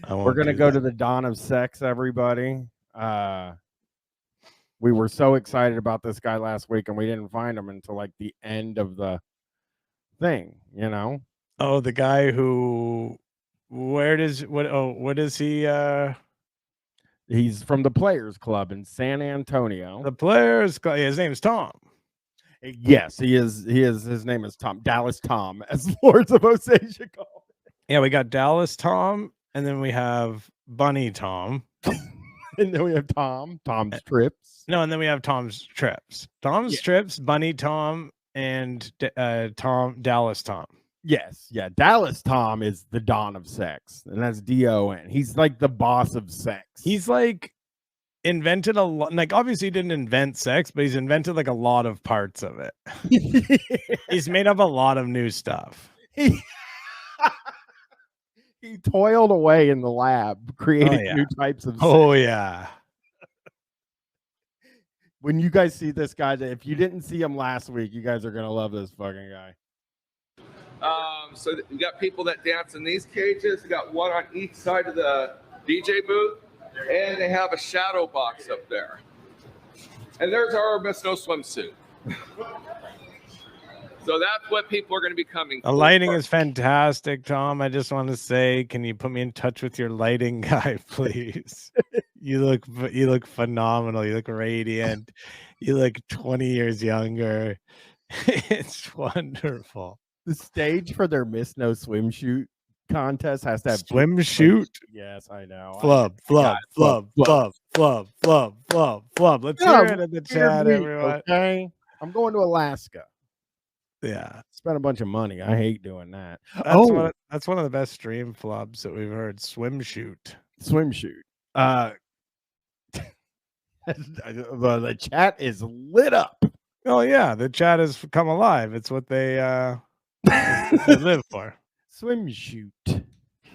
We're going to go to the dawn of sex, everybody. We were so excited about this guy last week, and we didn't find him until like the end of the thing, you know? Oh, the guy who, what is he? He's from the Players Club in San Antonio. The Players Club. His name's Tom. Yes, he is. His name is Tom. Dallas Tom, as Lords of Osage call it. Yeah, we got Dallas Tom, and then we have Bunny Tom. And then we have Tom's Trips. No, and then we have Tom's Trips. Tom's Trips, Bunny Tom, and Dallas Tom. Yes, yeah. Dallas Tom is the Don of Sex, and that's D-O-N. He's like the boss of sex. He's like invented a lot. Like, obviously, he didn't invent sex, but he's invented like a lot of parts of it. He's made up a lot of new stuff. He toiled away in the lab, creating new types of sex. Oh, yeah. When you guys see this guy, if you didn't see him last week, you guys are going to love this fucking guy. So you got people that dance in these cages. You got one on each side of the DJ booth, and they have a shadow box up there. And there's our Miss No Swimsuit. So that's what people are going to be coming for. The lighting is fantastic, Tom. I just want to say, can you put me in touch with your lighting guy, please? You look phenomenal. You look radiant. You look 20 years younger. It's wonderful. The stage for their Miss No Swimsuit contest has to have swimsuit. Yes, I know. Flub. Let's hear it in the chat, everyone. Okay, I'm going to Alaska. Yeah, spend a bunch of money. I hate doing that. That's one of the best stream flubs that we've heard. Swimsuit. The chat is lit up. Oh yeah, the chat has come alive. It's what they live for. Swimsuit.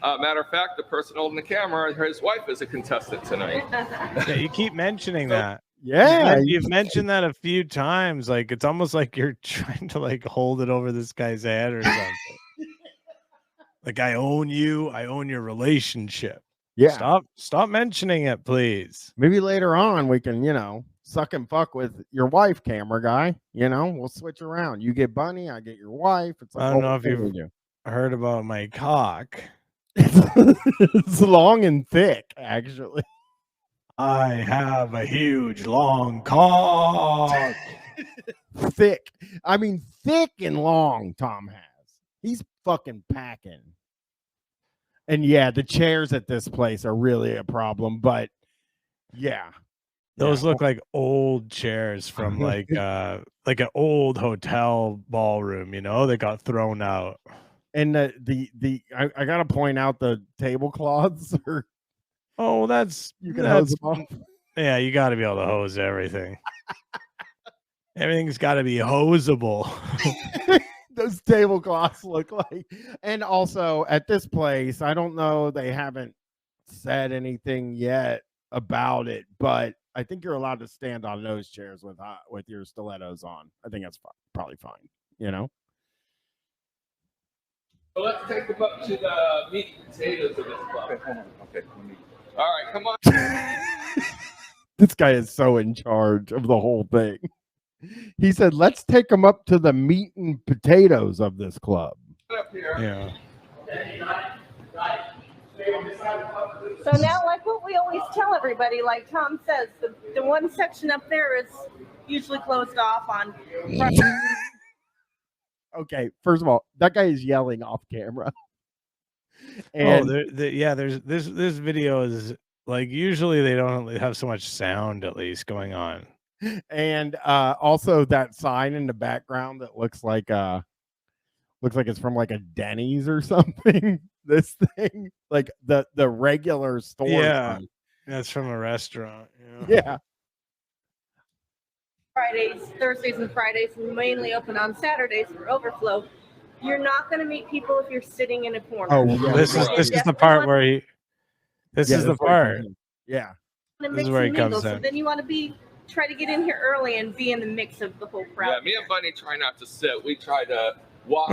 Matter of fact, the person holding the camera, his wife is a contestant tonight. Yeah, you keep mentioning that. Yeah, you've mentioned that a few times. Like, it's almost like you're trying to like hold it over this guy's head or something. Like, I own you. I own your relationship. Yeah. Stop mentioning it, please. Maybe later on we can, suck and fuck with your wife, camera guy. We'll switch around. You get Bunny, I get your wife. It's like, I don't know if you've heard about my cock. It's long and thick, actually. I have a huge long cock. Thick. I mean, thick and long, Tom has. He's fucking packing. And yeah, the chairs at this place are really a problem, but yeah. Those look like old chairs from like an old hotel ballroom, that got thrown out. And I gotta point out the tablecloths are. Oh, you can hose them off. Yeah, you got to be able to hose everything. Everything's got to be hosable. Those tablecloths look like, and also at this place, I don't know, they haven't said anything yet about it, but I think you're allowed to stand on those chairs with your stilettos on. I think that's probably fine. So let's take them up to the meat and potatoes of this club. Okay, hold on. Okay. All right, come on. This guy is so in charge of the whole thing. He said, let's take them up to the meat and potatoes of this club. Up here. Yeah. So now, like what we always tell everybody, like Tom says, the one section up there is usually closed off on. Okay, first of all, that guy is yelling off camera. And there's this video is like, usually they don't have so much sound at least going on. And also that sign in the background that looks like it's from like a Denny's or something. This thing, like the regular store. Yeah, sign. That's from a restaurant. Yeah. Thursdays and Fridays, mainly open on Saturdays for overflow. You're not going to meet people if you're sitting in a corner. Oh, yeah. This is the part where he. This is the part. Yeah. This is where he comes in. So then you want to try to get in here early and be in the mix of the whole crowd. Yeah, me and Bunny try not to sit. We try to walk.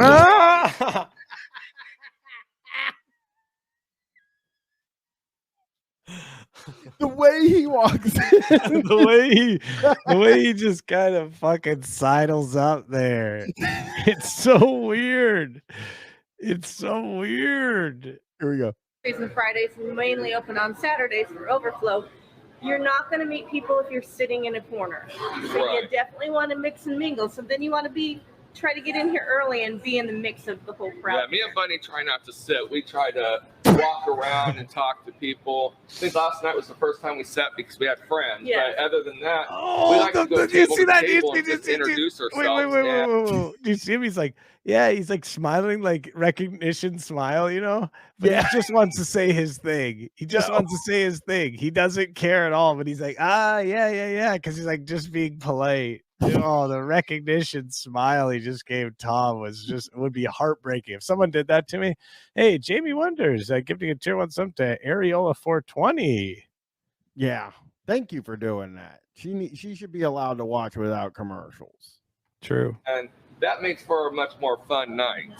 The way he walks in. the way he just kind of fucking sidles up there. It's so weird. It's so weird. Here we go. And Fridays and mainly open on Saturdays for overflow. You're not going to meet people if you're sitting in a corner. So you definitely want to mix and mingle. So then you want to try to get in here early and be in the mix of the whole crowd. Yeah, me and Bunny try not to sit. We try to walk around and talk to people. I think last night was the first time we sat because we had friends. Yeah. But other than that, we like to go table to table and just introduce ourselves. Wait. Do you see him? He's like smiling, like recognition smile, you know? But he just wants to say his thing. He just wants to say his thing. He doesn't care at all, but he's like, yeah. Because he's like just being polite. Oh, the recognition smile he just gave Tom would be heartbreaking. If someone did that to me, hey, Jamie Wonders, gifting a tier 1 sub to Areola 420. Yeah. Thank you for doing that. She should be allowed to watch without commercials. True. And that makes for a much more fun night.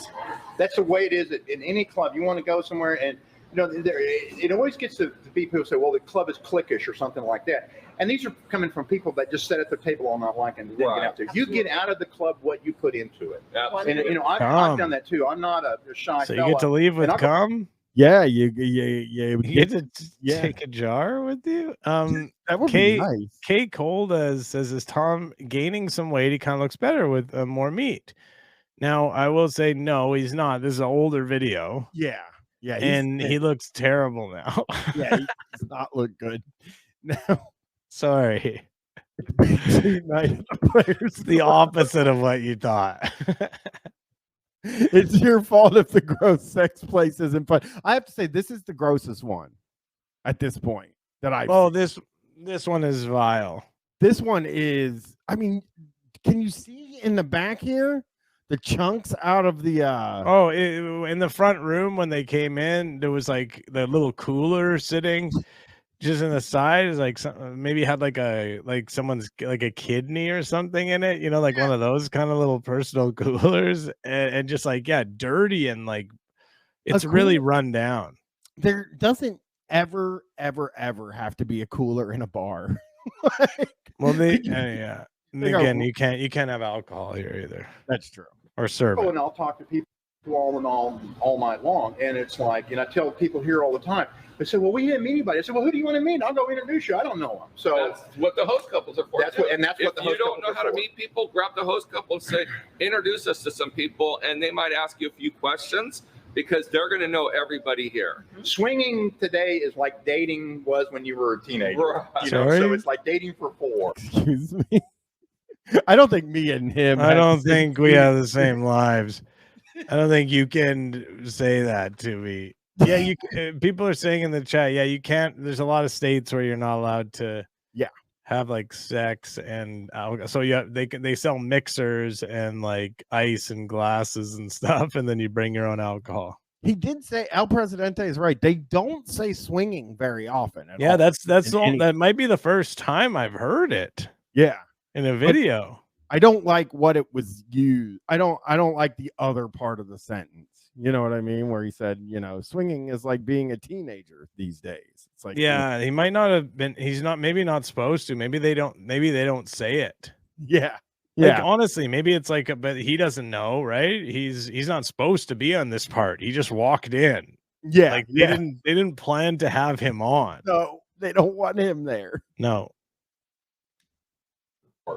That's the way it is in any club. You want to go somewhere and, it always gets to people who say, well, the club is cliquish or something like that. And these are coming from people that just sit at their table all night long and didn't get out there. You get out of the club what you put into it. Absolutely. And, I've done that too. I'm not a shy So fella. you get to leave with cum? Yeah, you get to take a jar with you. That would be nice. Kay Cole says, is Tom gaining some weight? He kind of looks better with more meat. Now I will say no, he's not. This is an older video. Yeah, and he looks terrible now. Yeah, he does not look good. No, sorry. It's the opposite of what you thought. It's your fault if the gross sex place isn't fun. I have to say this is the grossest one at this point that I've seen. This one is vile. This one is, I mean, can you see in the back here the chunks out of the in the front room when they came in, there was like the little cooler sitting just in the side, is like maybe had like someone's like a kidney or something in it, like one of those kind of little personal coolers, and just like dirty and like it's really run down. There doesn't ever have to be a cooler in a bar. Well, again, you can't have alcohol here either. That's true. Or serve. And I'll talk to people all night long, and it's like, I tell people here all the time. They say, well, we didn't meet anybody. I said, well, who do you want to meet? I'll go introduce you. I don't know them. So that's what the host couples are for. If you don't know how to meet people, grab the host couple and say, introduce us to some people, and they might ask you a few questions because they're going to know everybody here. Swinging today is like dating was when you were a teenager. Right. So it's like dating for 4. Excuse me. I don't think me and him. I don't think we have the same lives. I don't think you can say that to me. Yeah, you. People are saying in the chat, yeah, you can't. There's a lot of states where you're not allowed to. Have like sex and alcohol. So they sell mixers and like ice and glasses and stuff, and then you bring your own alcohol. He did say El Presidente is right. They don't say swinging very often. Yeah, that's that might be the first time I've heard it. Yeah, in a video. I don't like what it was used. I don't like the other part of the sentence. You know what I mean? Where he said, swinging is like being a teenager these days. It's like, he might not have been. He's not. Maybe not supposed to. Maybe they don't say it. Yeah. Like, honestly, maybe it's like, but he doesn't know, right? He's not supposed to be on this part. He just walked in. Yeah. Like they didn't plan to have him on. No, they don't want him there. No.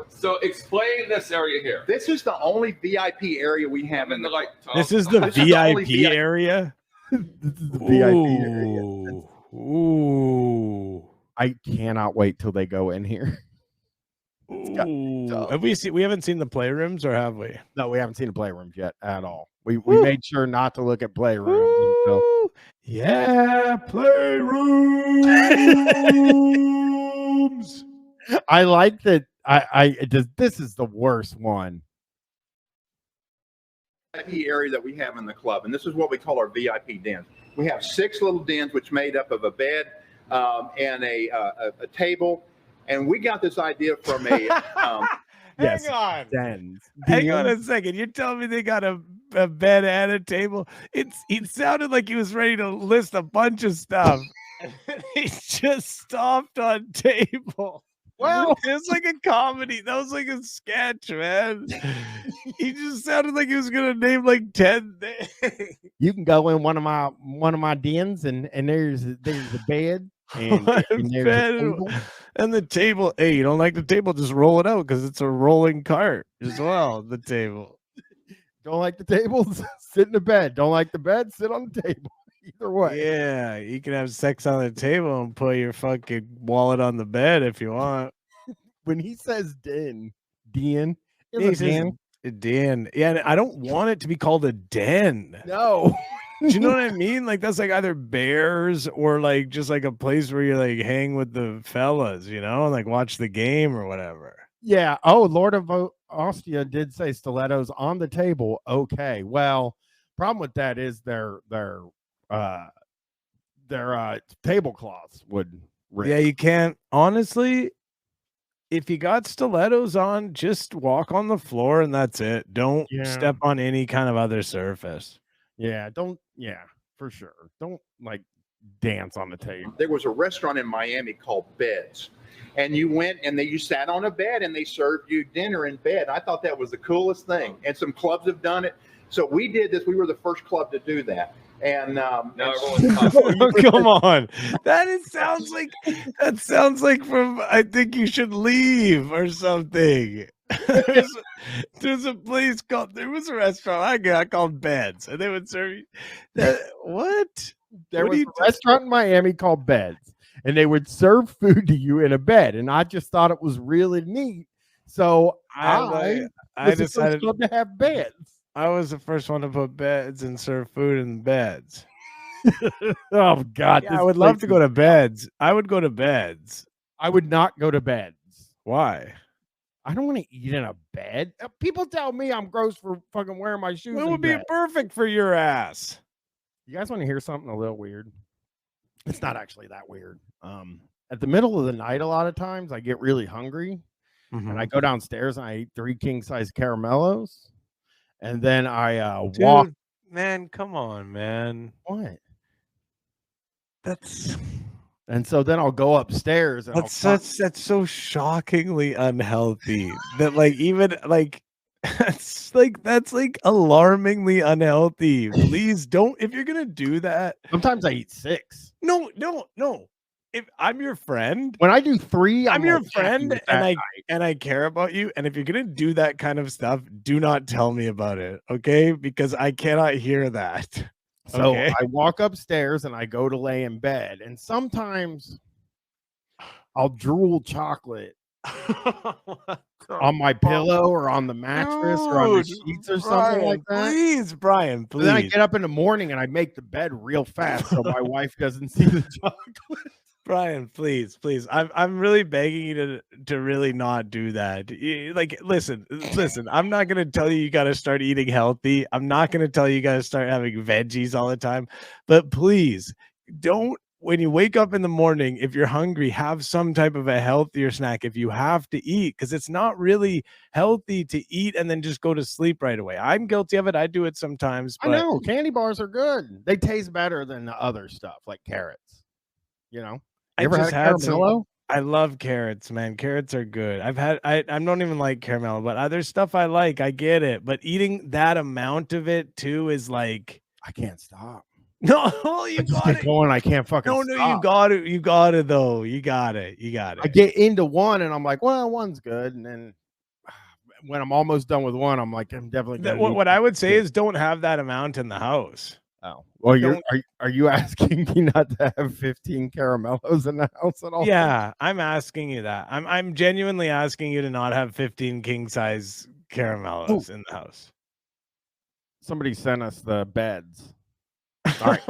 So explain this area here. This is the only VIP area we have in the light. This is the VIP area. This is the VIP area. Ooh. I cannot wait till they go in here. Have we haven't seen the playrooms, or have we? No, we haven't seen the playrooms yet at all. We made sure not to look at playrooms. Until... Yeah, playrooms. I like that. This is the worst one. VIP area that we have in the club, and this is what we call our VIP dens. We have 6 little dens, which made up of a bed and a table, and we got this idea from a yes, hang on, dens. Hang on a second. You're telling me they got a bed and a table? It sounded like he was ready to list a bunch of stuff. He just stomped on table. Well, It was like a comedy. That was like a sketch, man. He just sounded like he was gonna name like 10 things. you can go in one of my dens, and there's a bed, and there's a table. And the table. Hey, you don't like the table? Just roll it out because it's a rolling cart as well. The table. Don't like the tables? Sit in the bed. Don't like the bed? Sit on the table. Either way. Yeah, you can have sex on the table and put your fucking wallet on the bed if you want. When he says den, He there's a says den. den. Yeah, I don't want it to be called a den. No. Do you know what I mean? Like that's like either bears or like just like a place where you like hang with the fellas, you know, and like watch the game or whatever. Yeah. Oh, Lord of Ostia did say stilettos on the table. Okay. Well, problem with that is their tablecloths would rip. Yeah, you can't. Honestly, if you got stilettos on, just walk on the floor and that's it. Don't step on any kind of other surface. Yeah, don't. Yeah, for sure. Don't like dance on the table. There was a restaurant in Miami called Beds, and you went and you sat on a bed and they served you dinner in bed. I thought that was the coolest thing, and some clubs have done it. So we did this. We were the first club to do that. And Now come on, that sounds like from I Think You Should Leave or something. There's a place called, there was a restaurant I got called Beds, and they would serve you that. What? There was a restaurant in Miami called Beds, and they would serve food to you in a bed, and I just thought it was really neat. So I decided to have beds. I was the first one to put beds and serve food in beds. Oh God! Yeah, I would love to go to Beds. I would go to Beds. I would not go to Beds. Why? I don't want to eat in a bed. People tell me I'm gross for fucking wearing my shoes. It would be perfect for your ass. You guys want to hear something a little weird? It's not actually that weird. At the middle of the night, a lot of times I get really hungry, and I go downstairs and I eat 3 king-size caramellos, and then I walk. Man, come on, man. What? That's. And so then I'll go upstairs. And that's so shockingly unhealthy. That like even like that's like alarmingly unhealthy. Please don't. If you're gonna do that, sometimes I eat 6. No. If I'm your friend, when I do 3, I'm your friend, and I care about you. And if you're gonna do that kind of stuff, do not tell me about it, okay? Because I cannot hear that. So okay? I walk upstairs and I go to lay in bed, and sometimes I'll drool chocolate on my pillow or on the mattress or on the sheets or something like that. Please, Brian, please. And then I get up in the morning and I make the bed real fast so my wife doesn't see the chocolate. Brian, please. I'm really begging you to really not do that. Like, listen. I'm not gonna tell you got to start eating healthy. I'm not gonna tell you got to start having veggies all the time. But please, don't. When you wake up in the morning, if you're hungry, have some type of a healthier snack. If you have to eat, because it's not really healthy to eat and then just go to sleep right away. I'm guilty of it. I do it sometimes. But I know candy bars are good. They taste better than the other stuff like carrots. You know. I love carrots, man. Carrots are good. I don't even like caramel, but other stuff I like. I get it. But eating that amount of it too is like, I can't stop. No, you got it. Going, I can't fucking stop. You got it. You got it though. You got it. I get into one and I'm like, well, one's good. And then when I'm almost done with one, I'm like, I'm definitely gonna what I would say is don't have that amount in the house. Oh, well, are you asking me not to have 15 caramellos in the house at all? Yeah, I'm asking you that. I'm genuinely asking you to not have 15 king size caramellos in the house. Somebody sent us the beds. All right.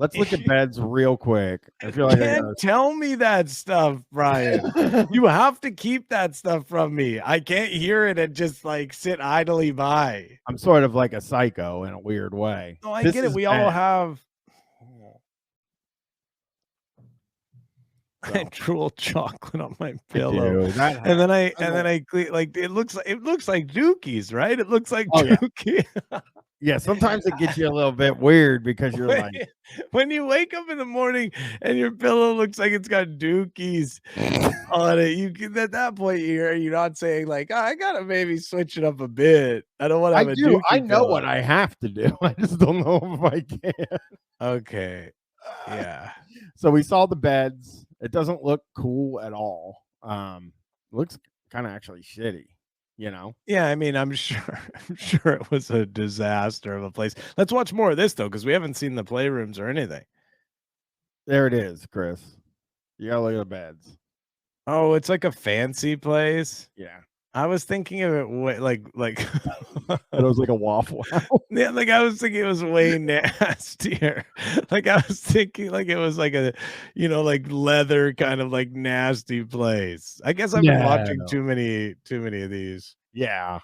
Let's look at beds real quick. I feel like can't tell me that stuff, Brian. You have to keep that stuff from me. I can't hear it and just like sit idly by. I'm sort of like a psycho in a weird way. No, I get it. We all have. I drool chocolate on my pillow, and then I like it looks like Dookies, right? It looks like Dookie. Yeah, sometimes it gets you a little bit weird because you're like, when you wake up in the morning and your pillow looks like it's got dookies on it, you can at that point you're not saying like, oh, I gotta maybe switch it up a bit. I don't want to I have a do. I dookie know pillow. what I have to do. I just don't know if I can. Okay. Yeah. So we saw the beds. It doesn't look cool at all. Looks kind of actually shitty, you know. Yeah, I mean, I'm sure it was a disaster of a place. Let's watch more of this though, because we haven't seen the playrooms or anything. There it is, Chris. You gotta look at the beds. Oh, it's like a fancy place. Yeah. I was thinking of it like It was like a Waffle House. yeah, like I was thinking it was way nastier. Like I was thinking like it was like a, like leather kind of like nasty place. I guess I've been watching too many of these. Yeah.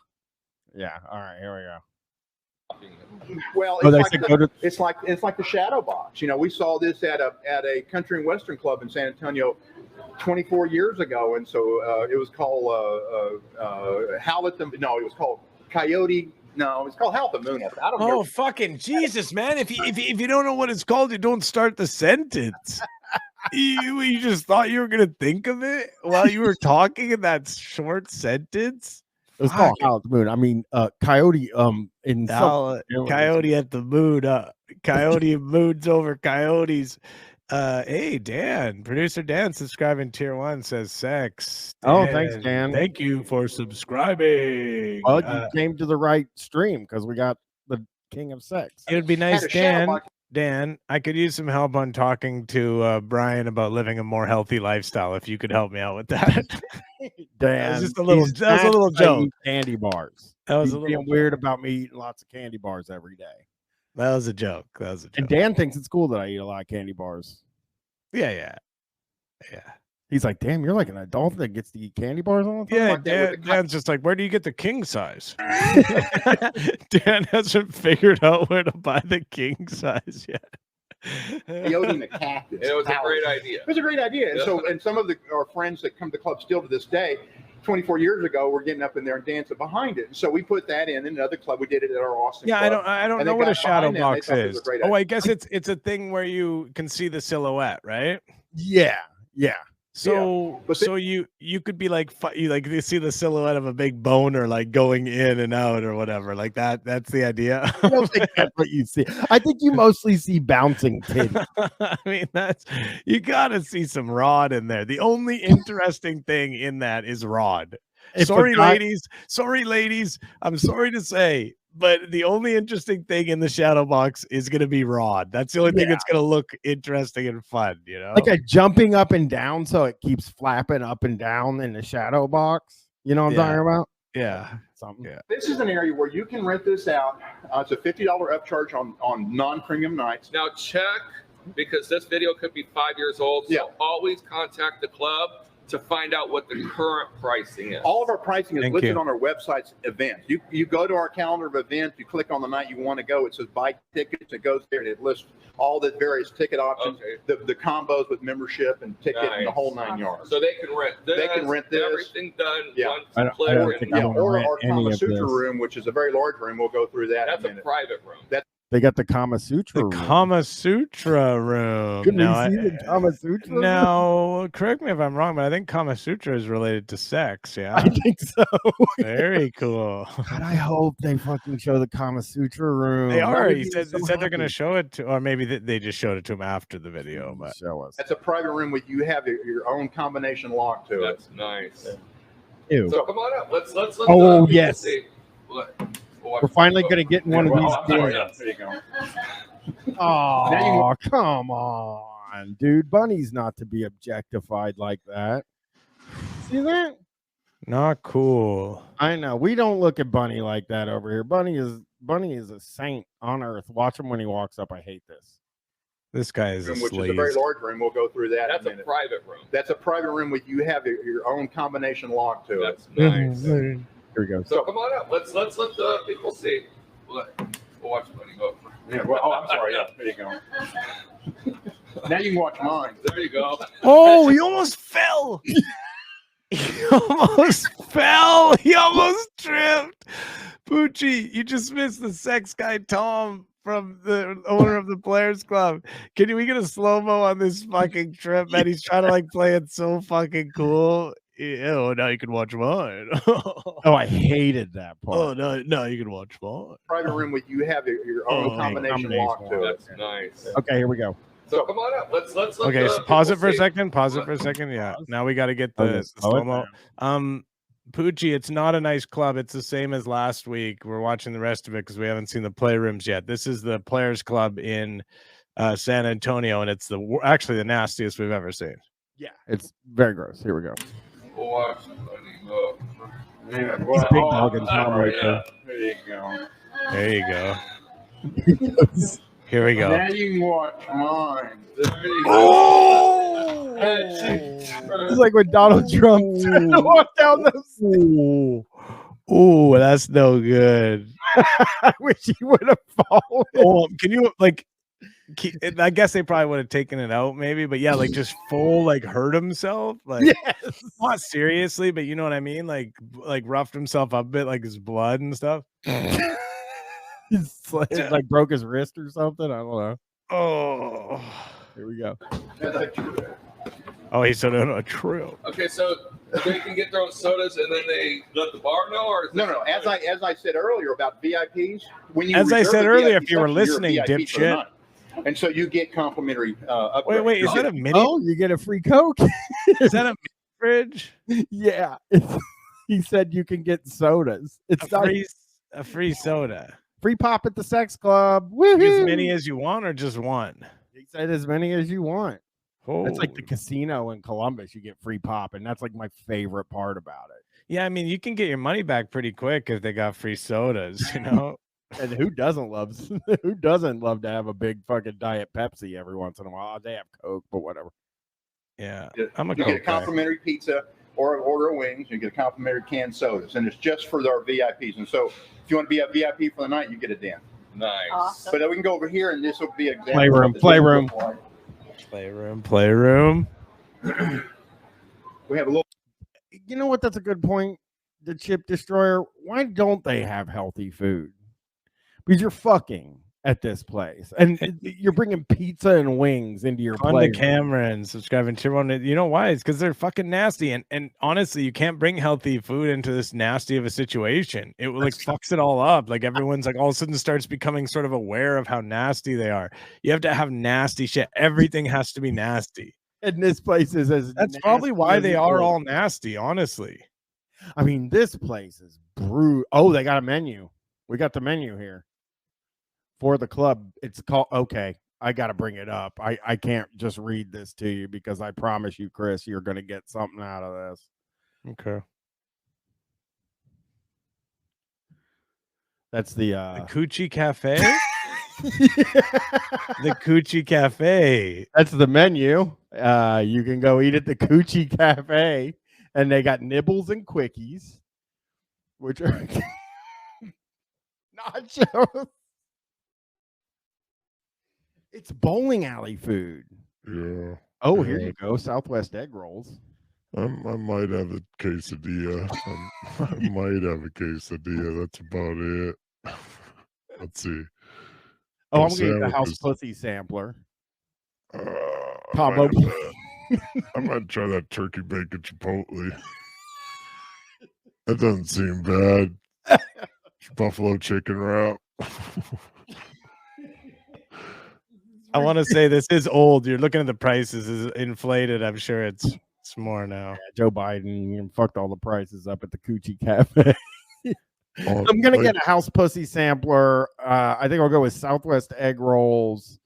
Yeah. All right, here we go. Well, Oh, it's like the Shadow Box. We saw this at a country and western club in San Antonio 24 years ago, and so it was called Howl at the. No, it was called Coyote. No, it's called Howl at the Moon. I don't know. Oh, fucking Jesus, man! If you don't know what it's called, you don't start the sentence. You just thought you were gonna think of it while you were talking in that short sentence. It was called Howl at the Moon. I mean, Coyote. In Coyote at the Moon. Coyote moods over coyotes. Hey Dan, producer Dan, subscribing tier 1 says sex. Dan, oh, thanks, Dan. Thank you for subscribing. Well, you came to the right stream because we got the king of sex. It would be nice, Dan. I could use some help on talking to Bryan about living a more healthy lifestyle. If you could help me out with that. Dan, that was just a little joke. Candy bars. That was He's a little being weird about me eating lots of candy bars every day. That was a joke. And Dan thinks it's cool that I eat a lot of candy bars. Yeah. He's like, damn, you're like an adult that gets to eat candy bars all the time. Yeah, Dan's just like, where do you get the king size? Dan hasn't figured out where to buy the king size yet. Coyote and the Cactus. It was a great idea. It was a great idea. And so, and some of our friends that come to the club still to this day, 24 years ago, we're getting up in there and dancing behind it. And so we put that in another club. We did it at our Austin club. I don't know what a shadow box is. Oh, I guess it's a thing where you can see the silhouette, right? Yeah. So you could be like you see the silhouette of a big boner like going in and out or whatever like that. That's the idea. I don't think that's what you see. I think you mostly see bouncing titties. I mean, you gotta see some rod in there. The only interesting thing in that is rod. Sorry, ladies. I'm sorry to say, but the only interesting thing in the shadow box is going to be rod. That's the only thing that's going to look interesting and fun, Like a jumping up and down so it keeps flapping up and down in the shadow box. You know what I'm talking about? Yeah. Something. Yeah. This is an area where you can rent this out. It's a $50 upcharge on non-premium nights. Now check, because this video could be 5 years old, so always contact the club to find out what the current pricing is. All of our pricing is listed on our website's events. You go to our calendar of events, you click on the night you want to go, it says buy tickets, it goes there and it lists all the various ticket options, the combos with membership and ticket and the whole 9 yards. So they can rent this. They can rent this. Everything done. Or our Kama Sutra room, which is a very large room. We'll go through that. That's a private room. They got the Kama Sutra room. Kama Sutra room. Couldn't you see the Kama Sutra room? Now, correct me if I'm wrong, but I think Kama Sutra is related to sex. Yeah, I think so. Very cool. God, I hope they fucking show the Kama Sutra room. They are. He said they're going to show it to, or maybe they just showed it to him after the video. But show us. That's a private room with you have your own combination lock to it. That's nice. Ew. So come on up. Let's oh yes. See. What? We're finally going to get in one of these. There you go. Oh, come on, dude. Bunny's not to be objectified like that. See that? Not cool. I know. We don't look at Bunny like that over here. Bunny is a saint on earth. Watch him when he walks up. I hate this. This guy is which is a very large room. We'll go through that. That's a private room. That's a private room with you have your own combination lock to it. That's nice. Here we go. So come on up. Let's let the people see. We'll watch Bunny go. Yeah. Well, I'm sorry. Yeah. There you go. Now you can watch mine. There you go. Oh, he almost fell. He almost fell. He almost tripped. Poochie, you just missed the sex guy Tom from the owner of the Players Club. We get a slow-mo on this fucking trip, man? He's trying to like play it so fucking cool. Oh, now you can watch mine. Oh, I hated that part. Oh no, you can watch mine. Private room with you have your own combination lock to it. That's nice. Okay, here we go. So come on up. Let's Okay, so pause it for a second. Pause it for a second. Yeah. Now we got to get the slow-mo. Poochie, it's not a nice club. It's the same as last week. We're watching the rest of it because we haven't seen the playrooms yet. This is the Players Club in San Antonio, and it's actually the nastiest we've ever seen. Yeah, it's very gross. Here we go. Yeah, He's big dog and Tom right there. There you go. There you go. Here we go. Now you can watch mine. Oh! It's like when Donald Trump walked down the. Ooh, that's no good. I wish he would have fallen. Oh, can you like? I guess they probably would have taken it out, maybe, but yeah, like just full like hurt himself, like Yes. not seriously, but you know what I mean, like roughed himself up a bit, like his blood and stuff. He's like broke his wrist or something. I don't know. Oh, here we go. Oh, he said on a trail. Okay, so they can get their own sodas and then they let the bar know, or No. As I said earlier about VIPs, when you as I said earlier, if you were section, listening, you're a VIP for the dipshit. night. And so you get complimentary upgrades. Wait, is that a mini? Oh, you get a free Coke. Is that a mini fridge? Yeah. He said you can get sodas. It's A free soda. free pop at the sex club. Woohoo! As many as you want, or just one? He said as many as you want. Oh. It's like the casino in Columbus. You get free pop, and that's like my favorite part about it. Yeah, I mean, you can get your money back pretty quick if they got free sodas, you know? And who doesn't love to have a big fucking Diet Pepsi every once in a while? They have Coke, but whatever. Yeah. You I'm a get a complimentary pizza or order of wings. You get a complimentary canned sodas, and it's just for our VIPs. And so, if you want to be a VIP for the night, you get a den. nice. Awesome. But we can go over here, and this will be an example. Playroom. Playroom. We have a little. You know what? That's a good point. The Chip Destroyer. Why don't they have healthy food? Because you're fucking at this place, and you're bringing pizza and wings into your On place. the camera and subscribing to one. You know why? It's because they're fucking nasty. And honestly, you can't bring healthy food into this nasty of a situation. It like fucks it all up. Like everyone's like all of a sudden starts becoming sort of aware of how nasty they are. You have to have nasty shit. Everything has to be nasty. And this place is as. That's probably why they are all. all nasty. Honestly. I mean, this place is brutal. Oh, they got a menu. We got the menu here for the club. It's called. Okay, I got to bring it up. I can't just read this to you because I promise you, Chris, you're going to get something out of this. Okay. That's the Coochie Cafe. The Coochie Cafe. That's the menu. You can go eat at the Coochie Cafe, and they got nibbles and quickies, which are nachos. It's bowling alley food. Yeah. Oh, here you go. Southwest egg rolls. I might have a quesadilla. I might have a quesadilla. That's about it. Let's see. Oh, I'm Those going to get the house sandwiches. pussy sampler. I Combo. might try that turkey bacon chipotle. That doesn't seem bad. Buffalo chicken wrap. I want to say this is old. You're looking at the prices is inflated. I'm sure it's more now. Joe Biden fucked all the prices up at the Coochie Cafe. Oh, I'm gonna like- get a house pussy sampler. I think I'll go with Southwest egg rolls.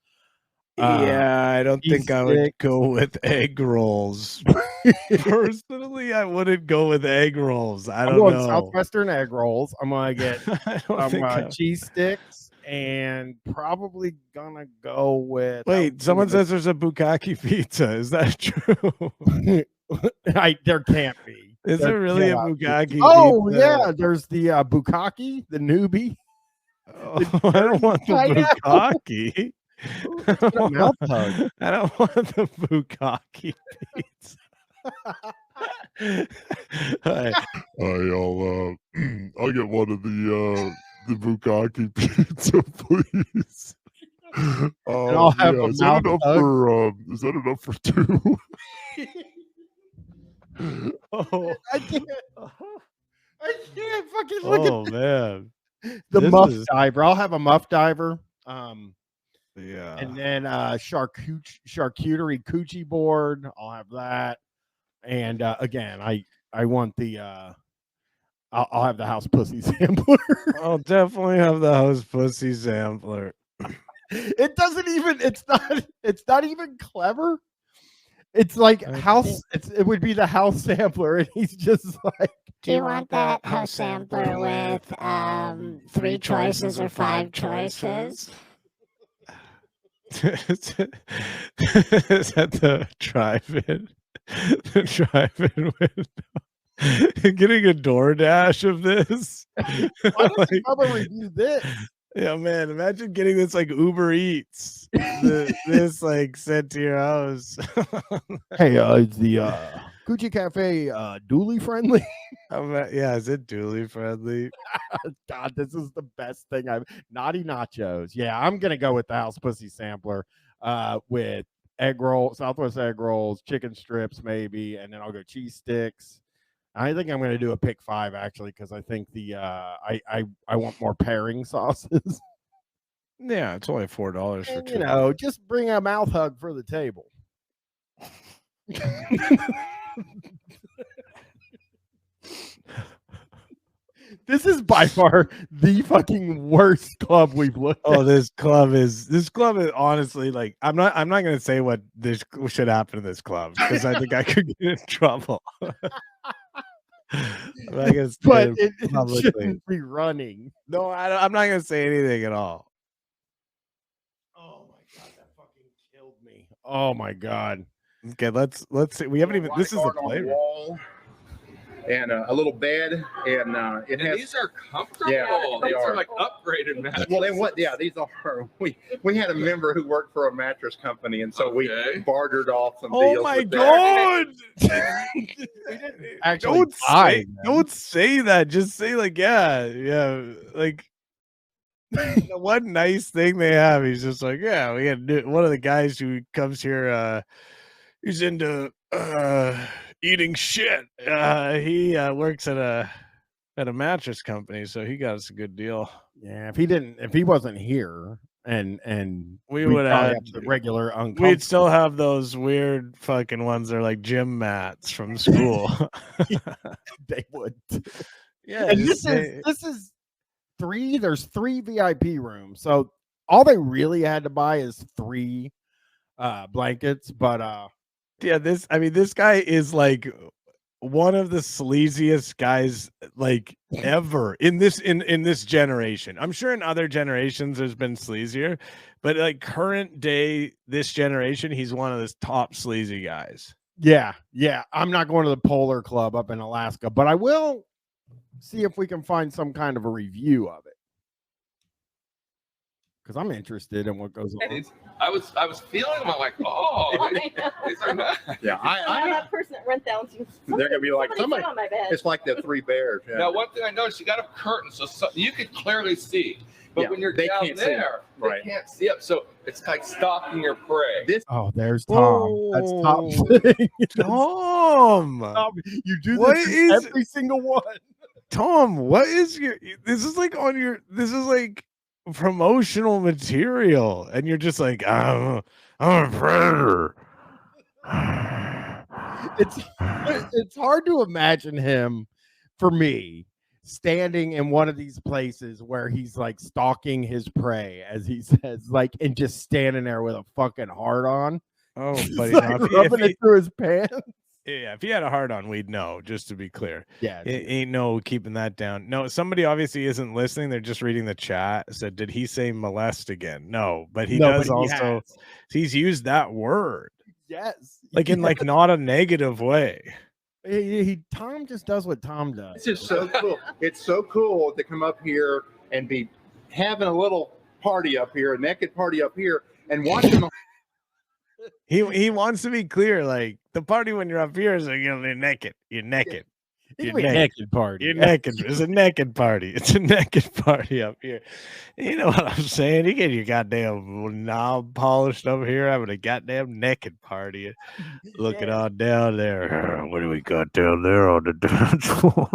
Yeah, I don't think I would sticks. go with egg rolls. Personally, I wouldn't go with egg rolls. I I'm don't going know. Southwestern egg rolls. I'm gonna get I don't think I- cheese sticks and probably gonna go with. Wait, someone says there's a bukkake pizza. Is that true? there can't be. Is there really a bukkake? Oh pizza? yeah, there's the bukkake, the newbie. Oh, I don't want the Pineapple. bukkake. Get a mouth hug. I don't want the bukkake pizza. All right. I'll get one of the bukkake pizza, please. And I'll have a is mouth that enough hug. for is that enough for two? Oh, I can't fucking look oh man. at the this muff is- diver. I'll have a muff diver. Yeah. And then charcuterie coochie board. I'll have that. And again, I want the I'll have the house pussy sampler. I'll definitely have the house pussy sampler. It doesn't even it's not even clever. It's like house it would be the house sampler, and he's just like, Do you want that house sampler with 3 choices or 5 choices? Is that the drive-in? The drive-in window. Getting a DoorDash of this. why doesn't Like, Bubba review this? yeah, man, imagine getting this like Uber Eats. This like sent to your house. Hey, is the Gucci Cafe dually friendly? Yeah, is it dually friendly? God, this is the best thing I've naughty nachos. Yeah, I'm gonna go with the house pussy sampler with egg roll, Southwest egg rolls, chicken strips, maybe, and then I'll go cheese sticks. I think I'm gonna do a pick 5 actually, because I think the I want more pairing sauces. Yeah, it's only $4 for And, two. you know, just bring a mouth hug for the table. This is by far the fucking worst club we've looked Oh, at. this club is honestly like I'm not gonna say what this should happen to this club because I think I could get in trouble. I'm not gonna say But it it publicly. shouldn't be running. No, I'm not gonna say anything at all. Oh my god, that fucking killed me. Oh my god. Okay, let's see. We haven't even. This is the Lifeguard on play. wall and a little bed, and it And has. these are comfortable. Yeah, they these are are. like upgraded mattresses. Well, then what? Yeah, these are. We had a member who worked for a mattress company, and so we Okay. bartered off some Oh deals. my with that. god! Actually, Don't say that. Just say like yeah. Like the one nice thing they have. He's just like yeah. We had one of the guys who comes here. He's into eating shit. He works at a mattress company, so he got us a good deal. Yeah, if he wasn't here and We we'd would probably have the regular We'd uncomfortable. still have those weird fucking ones that are like gym mats from school. They would. Yeah, And just this is 3. There's 3 VIP rooms, so all they really had to buy is 3 blankets. But yeah, this guy is like one of the sleaziest guys like ever in this generation. I'm sure in other generations there's been sleazier, but like current day, this generation, he's one of the top sleazy guys. yeah, I'm not going to the Polar Club up in Alaska, but I will see if we can find some kind of a review of it, because I'm interested in what goes on. I was feeling them. I'm like, oh, these are nice. Yeah, I that person that rent that one. They're gonna be like somebody somebody. sit on my bed. It's like the 3 bears. Yeah. Now, one thing I noticed, you got a curtain, so you could clearly see. But Yeah, when you're they down can't see. there, Right. they can't see up. So it's like stalking your prey. This Oh, there's Tom. That's Tom. Tom, Tom, you do What this in is- every single one. Tom, what is your? This is like on your. This is like promotional material, and you're just like, I'm a predator. It's hard to imagine him, for me, standing in one of these places where he's like stalking his prey, as he says, like, and just standing there with a fucking heart on, Oh, just, buddy, like, no, rubbing it through his pants. yeah, if he had a hard on, we'd know. Just to be clear, Yeah, ain't no keeping that down. No, somebody obviously isn't listening. They're just reading the chat. Said, did he say molest again? No, but he does also. has. He's used that word Yes, like in like not a negative way. Tom just does what Tom does. is so cool. It's so cool to come up here and be having a little party up here, a naked party up here, and watching the He wants to be clear. Like the party when you're up here is like, you're naked. You're naked. You're You're naked. naked party. You're naked. It's a naked party. It's a naked party up here. You know what I'm saying? You get your goddamn knob polished up here having a goddamn naked party. Looking on down there. What do we got down there on the dance floor?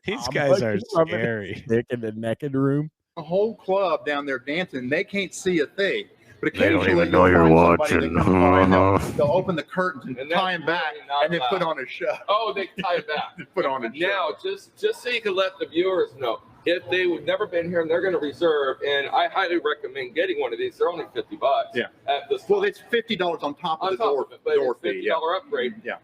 These guys are scary. Dick in the naked room. A whole club down there dancing. They can't see a thing. But They don't occasionally even know you'll you're find somebody that watching. comes by and they'll open the curtains and And tie that's them back really not and then put allowed. on a show. Oh, they tie it back. Put on a show. Now, just so you can let the viewers know, if they've never been here and they're going to reserve, and I highly recommend getting one of these. They're only $50. Yeah. At this Well, time. it's $50 on top of On the top door, of it, but door it's $50 fee. Yeah. upgrade. Yeah.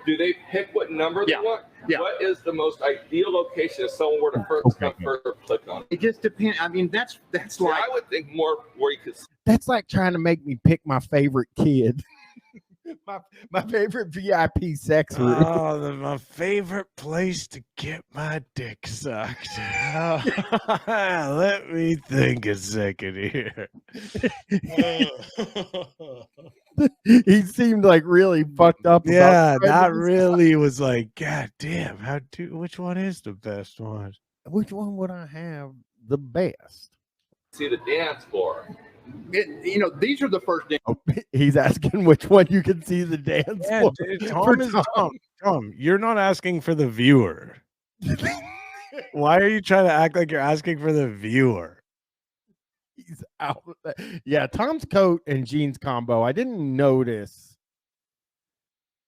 Do they pick what number they Yeah. want? Yeah. What is the most ideal location if someone were to first come first or click on it? It just depends. I mean, that's See, like I would think more where you could. That's like trying to make me pick my favorite kid. my favorite VIP sex room. Oh, my favorite place to get my dick sucked. Let me think a second here. He seemed like really fucked up. Yeah, about that really was like, God damn, which one is the best one? Which one would I have the best? See the dance floor. these are the first dance. Oh, he's asking which one you can see the dance Yeah, floor. dude, For Tom is Tom, you're not asking for the viewer. Why are you trying to act like you're asking for the viewer? He's out. Yeah, Tom's coat and jeans combo. I didn't notice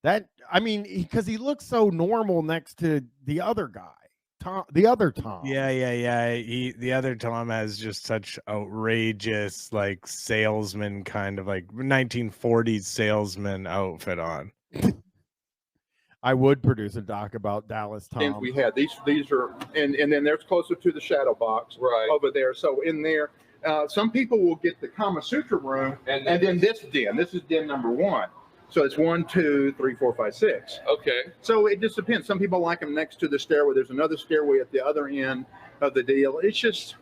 that. I mean, because he looks so normal next to the other guy, Tom. The other Tom. Yeah. The other Tom has just such outrageous, like salesman kind of like 1940s salesman outfit on. I would produce a doc about Dallas Things Tom. we had. These are, and then there's closer to the shadow box Right. over there. So in there, some people will get the Kama Sutra room, and then this den. This is den number 1. So it's 1, 2, 3, 4, 5, 6. Okay. So it just depends. Some people like them next to the stairway. There's another stairway at the other end of the deal. It's just,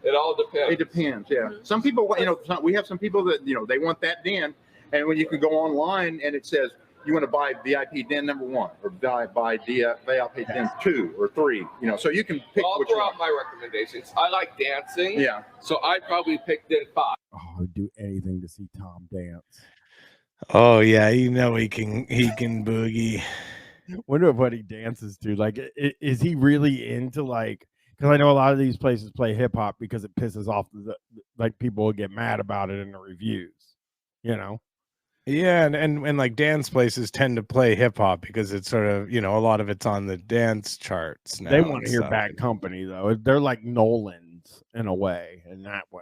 It all depends. it depends. Yeah. Some people, we have some people that, they want that den. And when you can go online and it says, you want to buy VIP den number 1 or buy VIP den 2 or 3, so you can pick I'll which throw one. out my recommendations. I like dancing. Yeah. So I'd probably pick den 5. Oh, I'd do anything to see Tom dance. Oh yeah, he can boogie. Wonder what he dances to. Like, is he really into like? Because I know a lot of these places play hip hop because it pisses off like people will get mad about it in the reviews. Yeah, and like dance places tend to play hip hop because it's sort of, a lot of it's on the dance charts now. They want and to hear stuff. Bad Company though. They're like Nolans in a way, in that way.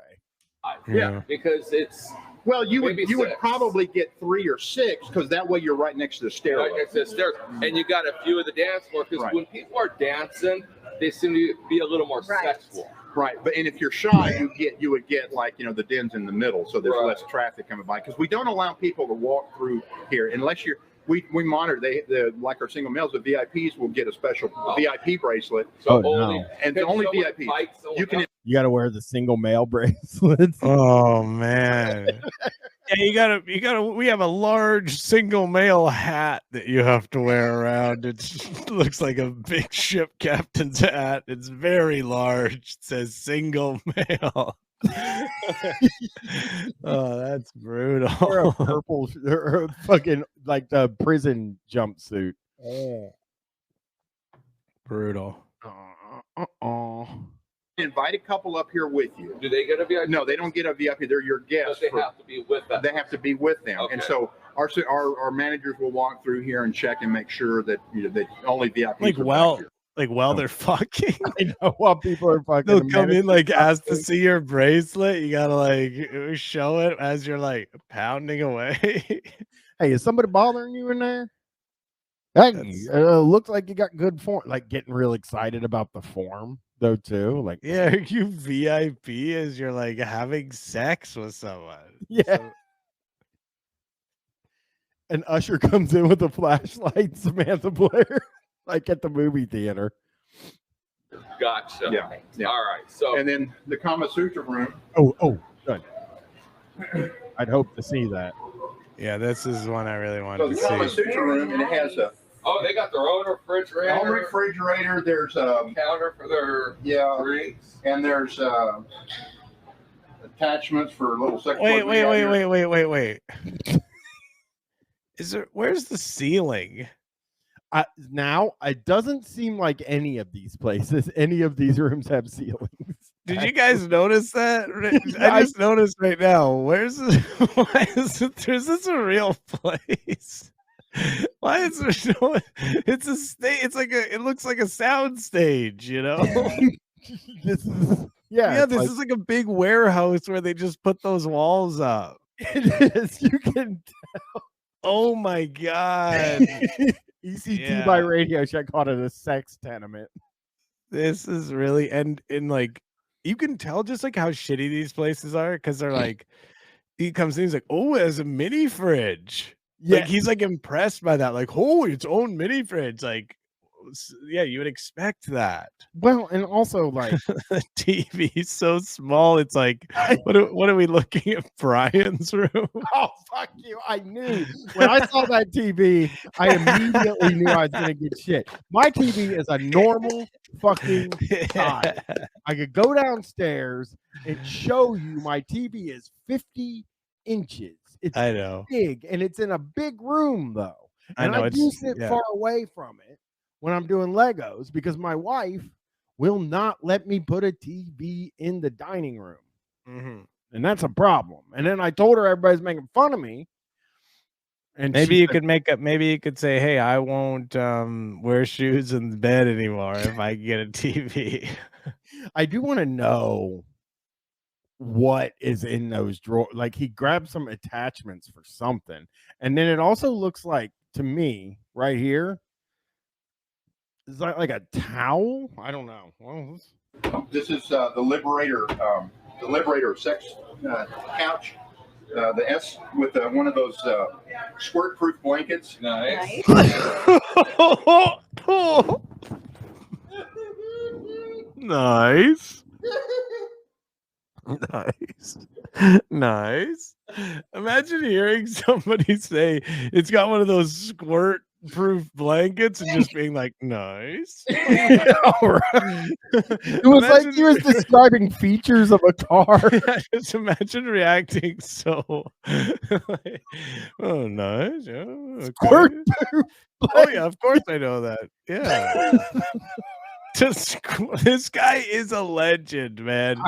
Yeah. Because it's Well, you Maybe would 6. probably get 3 or 6 because that way you're right next to the stairway. right next to the stairs, and you got a view of the dance floor. Because Right. when people are dancing, they seem to be a little more Right. sexual. Right, but and if you're shy, you would get like the dens in the middle, so there's Right. less traffic coming by. Because we don't allow people to walk through here unless we monitor. Like our single males, the VIPs will get a special VIP bracelet, So Oh, only, no. and can only someone VIPs. fight someone You can else? You got to wear the single male bracelets. Oh man. Yeah, you gotta. We have a large single male hat that you have to wear around. It looks like a big ship captain's hat. It's very large. It says single male. Oh, that's Or a brutal. purple, or a fucking like the prison jumpsuit. Brutal. invite a couple up here with you. Do they get a VIP? No, they don't get a VIP. They're your But guests. they have to be with them. They have to be with them, and Okay. so our managers will walk through here and check and make sure that that only VIPs. Like are back well, here. like while they're fucking. I know while people are fucking. They'll come in like ask to amazing. see your bracelet. You gotta like show it as you're like pounding away. Hey, is somebody bothering you in there? Hey, That's- looks like you got good form. Like getting real excited about the form though too. Like Yeah, are you VIP as you're like having sex with someone? Yeah. So- an usher comes in with a flashlight, Samantha Blair, like at the movie theater. Gotcha. Yeah, yeah. All right. So And then the Kama Sutra room. Oh, good. I'd hope to see that. Yeah, this is one I really So wanted the to Kama see. Sutra room, and it has a Oh, they got their own own refrigerator, refrigerator. There's a counter for their drinks. and there's attachments for little sex. Wait. Is there? Where's the ceiling? Now it doesn't seem like any of these places, any of these rooms have ceilings. Did you guys notice that? I just noticed right now. Where's this? Why is it? Is this a real place? Why is there no? It's a stage. It's like a. It looks like a sound stage. You know. This is Yeah. This is like a big warehouse where they just put those walls up. It is. You can. Oh my god. ECT by Radio Shack called it a sex tenement. This is really and like you can tell just like how shitty these places are because they're like he comes in, he's like, oh, it has a mini fridge. Yeah. Like he's like impressed by that, like, oh, its own mini fridge. Like, yeah, you would expect that. Well, and also like the TV is so small. It's like, what are we looking at? Bryan's room? Oh, fuck you. I knew when I saw that TV, I immediately knew I was gonna get shit. My TV is a normal fucking size. I could go downstairs and show you my TV is 50 inches. It's I know. big, and it's in a big room though. And I know I do sit far away from it when I'm doing Legos because my wife will not let me put a TV in the dining room. Mm-hmm. And that's a problem. And then I told her everybody's making fun of me. And maybe you could make up. Maybe you could say, "Hey, I won't wear shoes in bed anymore if I get a TV." I do want to know what is in those drawers. Like he grabbed some attachments for something, and then it also looks like to me right here. Is that like a towel? I don't know. Well, this is the Liberator sex couch. The S with one of those squirt-proof blankets. Nice. Nice. Nice. Nice. Imagine hearing somebody say it's got one of those squirt proof blankets and just being like, nice. All right. It was like he was describing features of a car. Yeah, just imagine reacting so like, oh, nice. Yeah, okay. Squirt proof. Oh yeah, of course I know that. Yeah. This guy is a legend, man.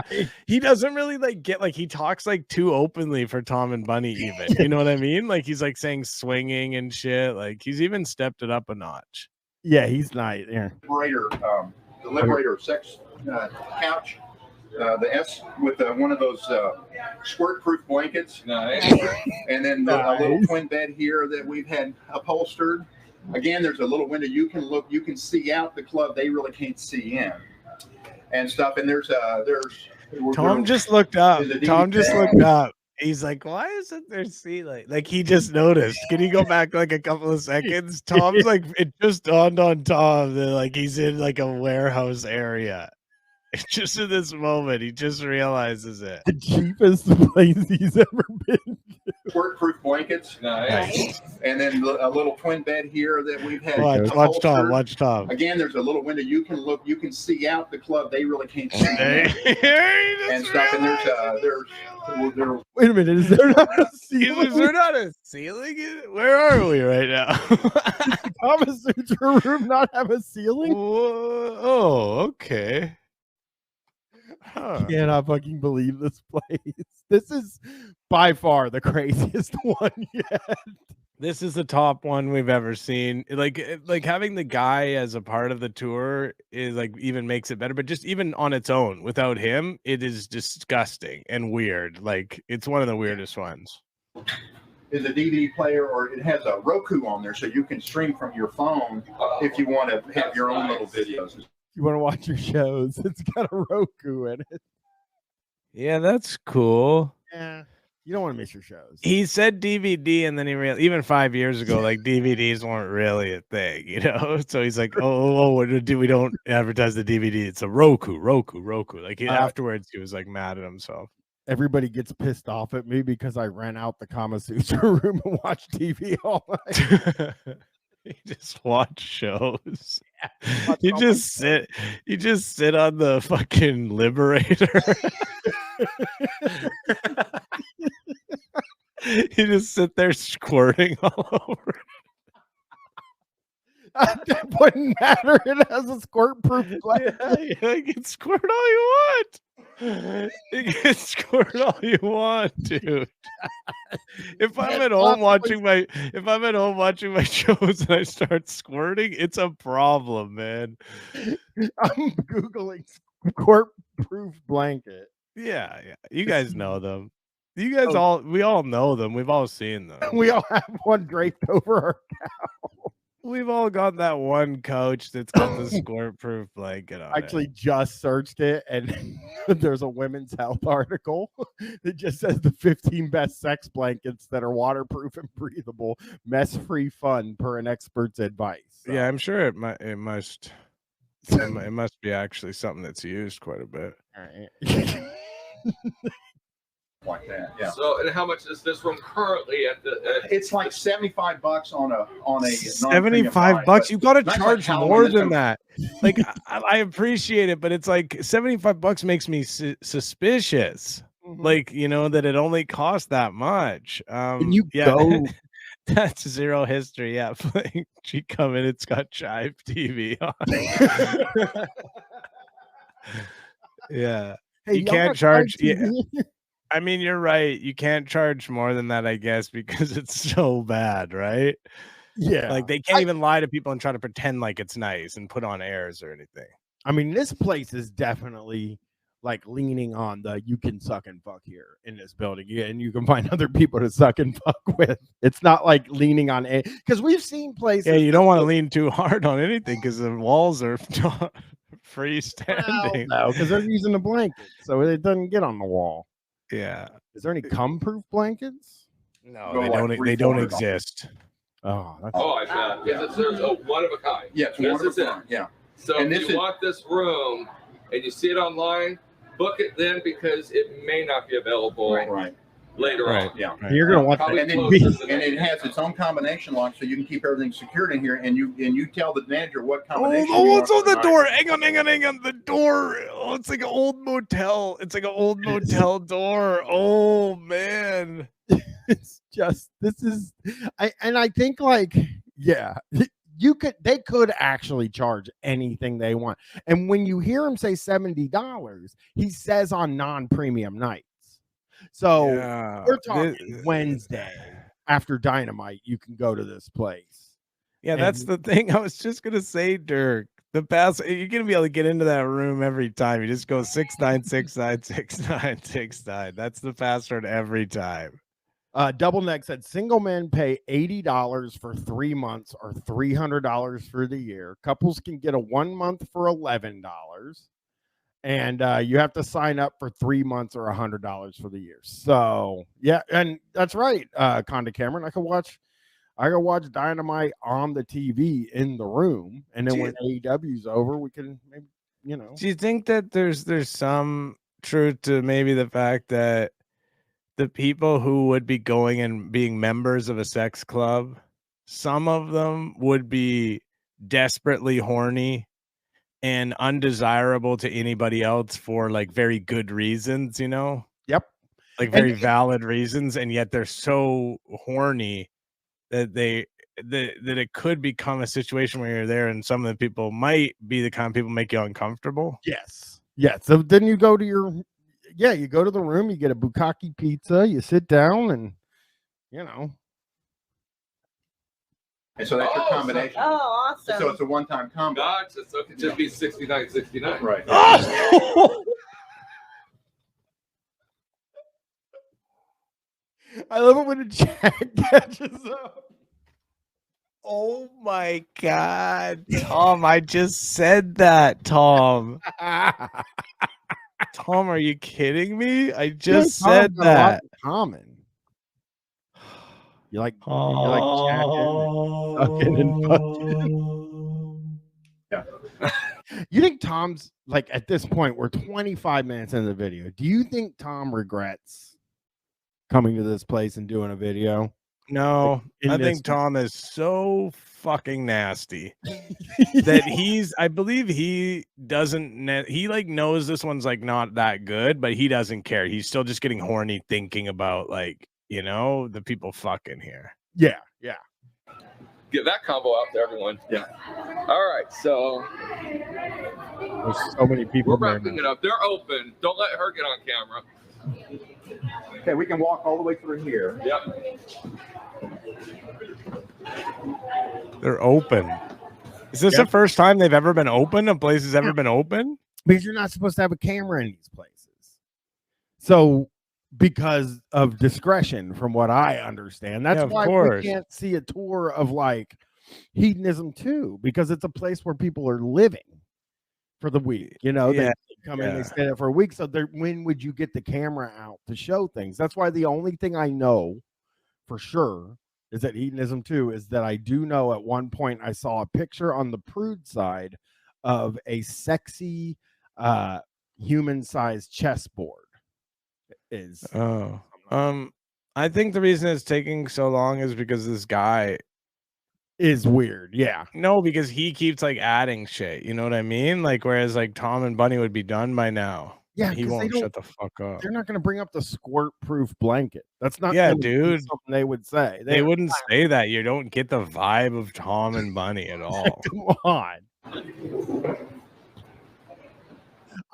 He doesn't really like get like he talks like too openly for Tom and Bunny, even. You know what I mean? Like he's like saying swinging and shit. Like he's even stepped it up a notch. Yeah, he's nice. Yeah. The Liberator sex couch. The S with one of those squirt-proof blankets. Nice. And then a little twin bed here that we've had upholstered. Again, there's a little window you can see out the club. They really can't see in and stuff. And there's Tom just looked up. Tom just looked up. He's like, why isn't there ceiling? Like he just noticed. Can you go back like a couple of seconds? Tom's like, it just dawned on Tom that like he's in like a warehouse area. Just in this moment, he just realizes it. The cheapest place he's ever been. Squirt-proof blankets. Nice. And then a little twin bed here that we've had. Watch Tom. Watch Tom. Again, there's a little window you can see out the club. They really can't see and stuff. And there's wait a minute. Is there not a ceiling? Is there not a ceiling? Where are we right now? Does the Kama Sutra room not have a ceiling? Whoa, oh, okay. I cannot fucking believe this place. This is by far the craziest one yet. This is the top one we've ever seen. Like having the guy as a part of the tour is like even makes it better, but just even on its own without him, it is disgusting and weird. Like it's one of the weirdest ones. Is a DVD player, or it has a Roku on there, so you can stream from your phone if you want to have your own little videos. You want to watch your shows? It's got a Roku in it. Yeah, that's cool. Yeah, you don't want to miss your shows. He said DVD, and then he even 5 years ago, like DVDs weren't really a thing, you know. So he's like, "Oh, we don't advertise the DVD. It's a Roku." Like afterwards, he was like mad at himself. everybody gets pissed off at me because I rent out the Kama Sutra room and watch TV all night. You just watch shows. watch You all my just sit on the fucking Liberator. You just sit there squirting all over. That wouldn't matter. It has a squirt-proof blanket. Yeah, you can squirt all you want. You can squirt all you want, dude. If I'm at home watching my shows and I start squirting, it's a problem, man. I'm Googling squirt-proof blanket. Yeah. You guys know them. You guys we all know them. We've all seen them. We all have one draped over our We've all got that one couch that's got the squirt-proof blanket on I actually just searched it, and there's a women's health article that just says the 15 best sex blankets that are waterproof and breathable, mess-free fun per an expert's advice. So. Yeah, I'm sure it must be actually something that's used quite a bit. All right. Like that, yeah. So, and how much is this room currently at the? It's like $75 on a $75. You got to charge more than that. Like I appreciate it, but it's like $75 makes me suspicious. Mm-hmm. Like, you know, that it only costs that much. You go. That's zero history. Yeah, playing G come in. It's got Jive TV on. Yeah, hey, you can't charge. Yeah. I mean, you're right. You can't charge more than that, I guess, because it's so bad, right? Yeah. Like they can't even lie to people and try to pretend like it's nice and put on airs or anything. I mean, this place is definitely like leaning on the you can suck and fuck here in this building. Yeah, and you can find other people to suck and fuck with. It's not like leaning on it because we've seen places. Yeah, you don't want to lean too hard on anything because the walls are freestanding. No, because they're using a blanket, so it doesn't get on the wall. Yeah. Is there any cum-proof blankets? No, they don't exist. Oh, that's I bet. Because there's a one of a kind. Yeah, it's one of a This is kind. it. Yeah. So And if this you is- want this room and you see it online, book it then because it may not be available Right. later Right. on. Yeah. you're gonna want Probably that. And, closer to the and it has its own combination lock, so you can keep everything secured in here. And you tell the manager what combination. you what's want on the for door? Hang on. The door. Oh, it's like an old motel. It's like an old motel door. Oh man. It's just I think like they could actually charge anything they want. And when you hear him say $70, he says on non-premium nights. So Yeah. we're talking Wednesday after Dynamite, you can go to this place. Yeah, that's the thing. I was just gonna say, Dirk. The pass, you're gonna be able to get into that room every time. You just go 69696969. That's the password every time. Double Neck said single men pay $80 for 3 months or $300 for the year. Couples can get a 1 month for $11. And you have to sign up for 3 months or $100 for the year. So yeah, and that's right, Conda Cameron. I could watch Dynamite on the TV in the room, and then when AEW's over, we can maybe Do you think that there's some truth to maybe the fact that the people who would be going and being members of a sex club, some of them would be desperately horny and undesirable to anybody else for like very good reasons, you know? Yep. Like very valid reasons, and yet they're so horny that that it could become a situation where you're there and some of the people might be the kind of people make you uncomfortable. Yes. So then you go to you go to the room, you get a bukkake pizza, you sit down, and And so that's your combination. Oh, awesome. So it's a one-time combo. Gotcha. So it could just be $69.69. Right. I love it when the chat catches up. Oh my God, Tom! I just said that, Tom. Tom, are you kidding me? I just said that. Common. You like Oh. chatting and fucking and fucking. Yeah. You think Tom's like at this point? We're 25 minutes into the video. Do you think Tom regrets coming to this place and doing a video? No, in I this- think Tom is so fucking nasty that I believe he doesn't, he like knows this one's like not that good, but he doesn't care. He's still just getting horny thinking about like, you know, the people fucking here. Yeah. Get that combo out to everyone. Yeah. All right, so There's so many people we're there wrapping now. it up. They're open. Don't let her get on camera. Okay, we can walk all the way through here. Yep. They're open. Is this the first time they've ever been open? A place has ever been open? Because you're not supposed to have a camera in these places. So, because of discretion, from what I understand, that's Yeah, of why course. we can't see a tour of like Hedonism 2, because it's a place where people are living for the week. You know, Yeah, they come in, they stay there for a week. So, when would you get the camera out to show things? That's why the only thing I know for sure is that Hedonism 2 is that I do know at one point I saw a picture on the prude side of a sexy human-sized chessboard. I think the reason it's taking so long is because this guy is weird. Yeah. No, because he keeps like adding shit. You know what I mean? Like, whereas like Tom and Bunny would be done by now. Yeah, he 'cause they won't don't- shut the fuck up. They're not going to bring up the squirt-proof blanket. That's not Yeah, gonna be dude. something they would say. They wouldn't say that. You don't get the vibe of Tom and Bunny at all. Come on.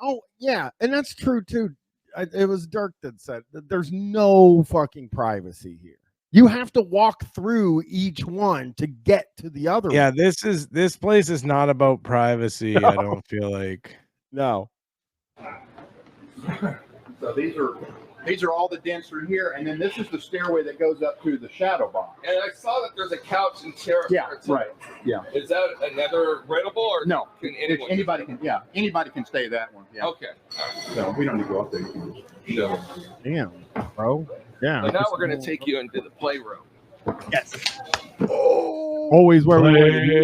Oh, yeah, and that's true too. It was Dirk that said that there's no fucking privacy here. You have to walk through each one to get to the other Yeah, one. this place is not about privacy. I don't feel like. No. So these are all the dents through here, and then this is the stairway that goes up to the shadow box. And I saw that there's a couch and chair. up Yeah, there, too. right. Yeah. Is that another rentable or No, Can If anyone? anybody can stay that one. Yeah. Okay. So we don't need to go up there. You can just- Damn, bro. Yeah. So now we're gonna take you into the playroom. Yes. Always where we want to be.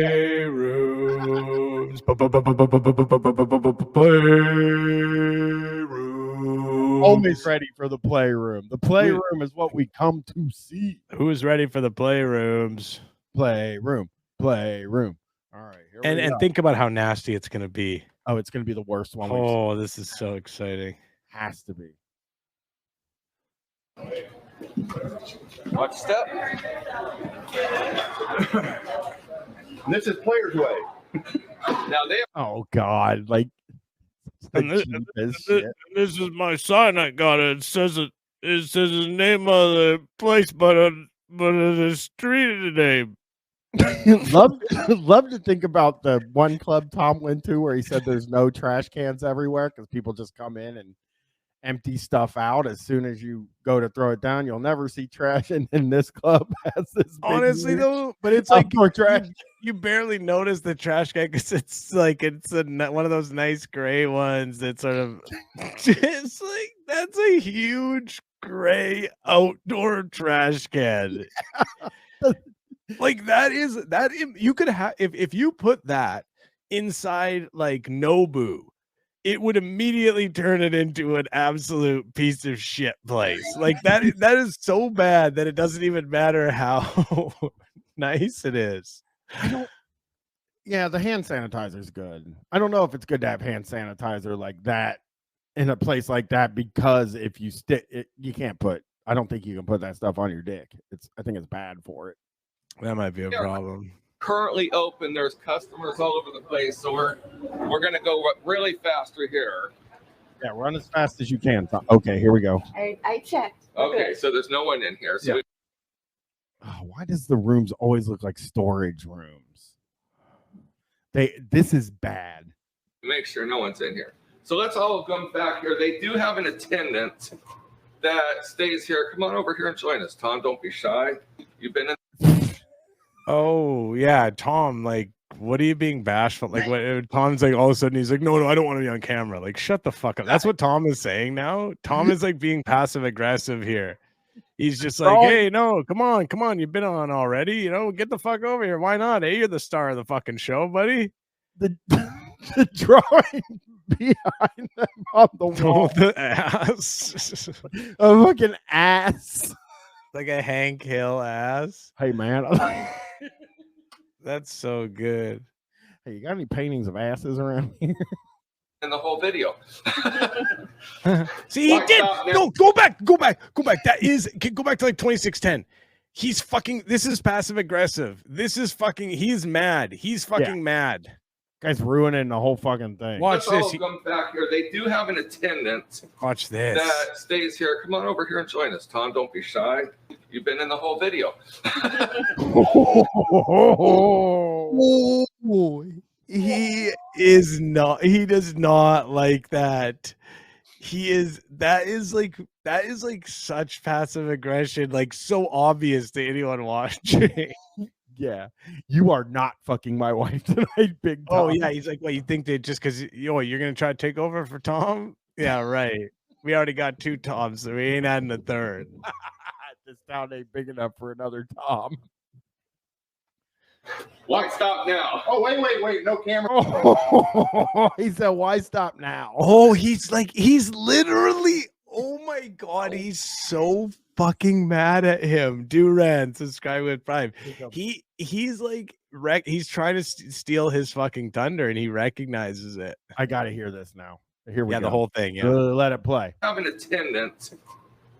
Playrooms. Always ready for the playroom. The playroom is what we come to see. Who's ready for the playrooms? Playroom. Playroom. All right. Here we And go. think about how nasty it's gonna be. Oh, it's going to be the worst one. We've seen. Oh, this is so exciting. Has to be. Watch step. This is Player's Way. Now they Oh God! Like, And the cheapest shit. This is my sign I got. It says the name of the place, but the street name. love to think about the one club Tom went to where he said there's no trash cans everywhere because people just come in and empty stuff out as soon as you go to throw it down. You'll never see trash, and then this club has this. Big Honestly, huge though, but it's like outdoor trash. you barely notice the trash can because it's like one of those nice gray ones that sort of. It's like that's a huge gray outdoor trash can. Like that you could have if you put that inside like Nobu, it would immediately turn it into an absolute piece of shit place. Like that is so bad that it doesn't even matter how nice it is. Yeah, the hand sanitizer is good. I don't know if it's good to have hand sanitizer like that in a place like that because if you stick it, you can't put. I don't think you can put that stuff on your dick. I think it's bad for it. That might be a problem. currently open. There's customers all over the place, so we're gonna go really fast through here. Yeah, run as fast as you can. Okay, here we go. I checked. Okay, so there's no one in here. So Yeah. Oh, why does the rooms always look like storage rooms? This is bad. we make sure no one's in here. So let's all come back here. They do have an attendant that stays here. Come on over here and join us, Tom. Don't be shy. You've been in. Oh yeah, Tom. Like, what are you being bashful? Like, what? Tom's like all of a sudden he's like, no, I don't want to be on camera. Like, shut the fuck up. That's what Tom is saying now. Tom is like being passive aggressive here. He's just like, hey, no, come on, you've been on already. You know, get the fuck over here. Why not? Hey, you're the star of the fucking show, buddy. The drawing behind them on the wall. The ass. A fucking ass. Like a Hank Hill ass. Hey man. That's so good. Hey, you got any paintings of asses around here? In the whole video. See, he Why did. stop now? No, go back. That is, go back to like 2610. He's fucking, this is passive aggressive. This is fucking, he's mad. He's fucking mad. Guy's ruining the whole fucking thing. Watch Let's all this. come back here. They do have an attendant Watch this. that stays here. Come on over here and join us, Tom. Don't be shy. You've been in the whole video. Oh, he is not, he does not like that. That is like such passive aggression, like so obvious to anyone watching. Yeah, you are not fucking my wife tonight, big Tom. Oh yeah, he's like, what, you think that just because you're gonna try to take over for Tom? Yeah, right. We already got 2 Toms, so we ain't adding a third. This town ain't big enough for another Tom. Why stop now? Oh, wait. No camera. He said, "Why stop now?" Oh, he's literally, oh my God, he's so fucking mad at him. Duran, subscribe with Prime. He's like, he's trying to steal his fucking thunder and he recognizes it. I gotta hear this now. Here we go. The whole thing. Yeah. Let it play. Have an attendant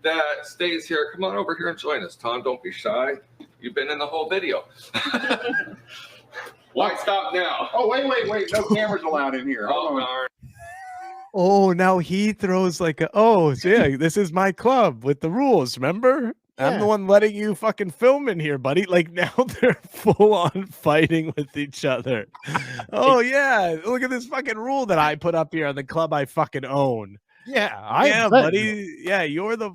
that stays here. Come on over here and join us, Tom. Don't be shy. You've been in the whole video. Why stop now? Oh, wait. No cameras allowed in here. Hold Oh, on. darn. Oh, now he throws like so yeah, this is my club with the rules, remember? I'm the one letting you fucking film in here, buddy. Like now they're full on fighting with each other. Oh yeah, look at this fucking rule that I put up here on the club I fucking own. Yeah, buddy. Yeah, you're the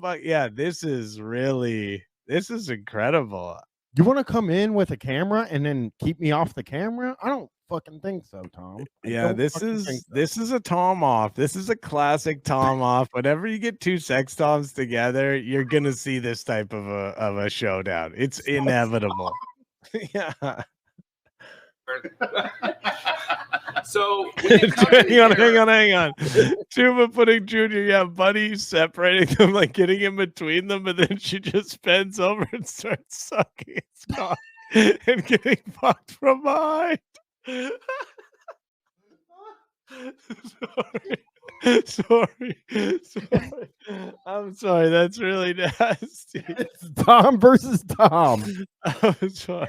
this is incredible. You want to come in with a camera and then keep me off the camera? I don't fucking think so, Tom. Yeah, this is a Tom off. This is a classic Tom off. Whenever you get 2 sex Toms together, you're gonna see this type of a showdown. It's inevitable. Yeah. So when you come in hang on. Tuba putting Junior, Buddy separating them, like getting in between them, but then she just bends over and starts sucking his cock and getting fucked from behind. Sorry. I'm sorry. That's really nasty. It's Tom versus Tom. I'm sorry.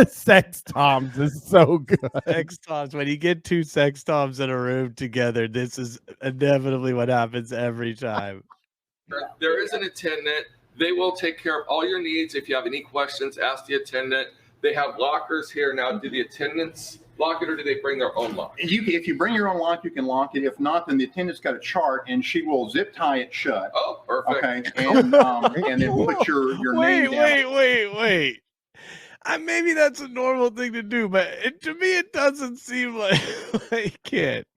Sex Toms is so good. Sex Toms. When you get 2 sex Toms in a room together, this is inevitably what happens every time. there is an attendant. They will take care of all your needs. If you have any questions, ask the attendant. They have lockers here now. Do the attendants lock it, or do they bring their own lock? If you bring your own lock, you can lock it. If not, then the attendant's got a chart, and she will zip tie it shut. Oh, perfect. Okay, and then put your name down. Wait. Maybe that's a normal thing to do, but to me, it doesn't seem like it.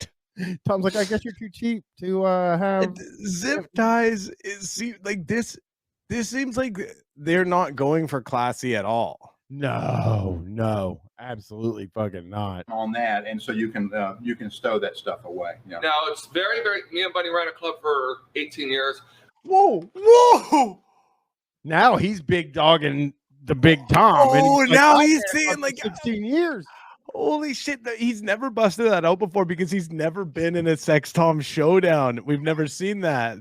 Tom's like, I guess you're too cheap to have zip ties. Like this seems like they're not going for classy at all. No, absolutely fucking not. On that, and so you can stow that stuff away. Yeah. Now it's very. Me and Buddy ran a club for 18 years. Whoa! Now he's big dogging the big Tom. Oh, and now he's saying like 16 years. Holy shit! He's never busted that out before because he's never been in a sex Tom showdown. We've never seen that.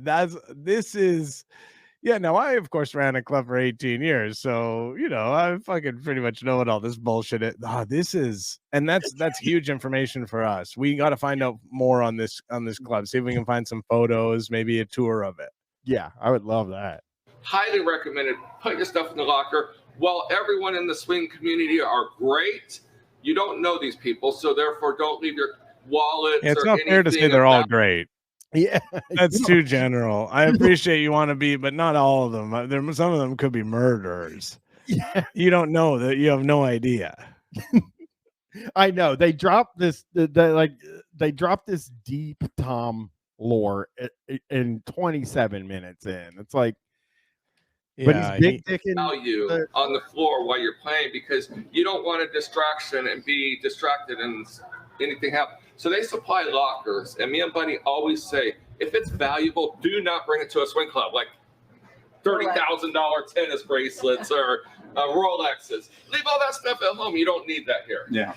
Yeah, now I, of course, ran a club for 18 years, so, I fucking pretty much know what all this bullshit is. And that's huge information for us. We got to find out more on this club, see if we can find some photos, maybe a tour of it. Yeah, I would love that. Highly recommended. Put your stuff in the locker. While everyone in the swing community are great, you don't know these people, so therefore don't leave your wallets. Yeah, it's not fair to say they're all great. Yeah, that's too general. I appreciate you want to be, but not all of them. Some of them could be murderers. Yeah, you don't know that. You have no idea. I know they dropped this. They dropped this deep Tom lore in 27 minutes in. It's like, but he's big dicking value on the floor while you're playing because you don't want a distraction and be distracted and anything happen. So they supply lockers, and me and Bunny always say, if it's valuable, do not bring it to a swing club, like $30,000 tennis bracelets or Rolexes. Leave all that stuff at home. You don't need that here. Yeah.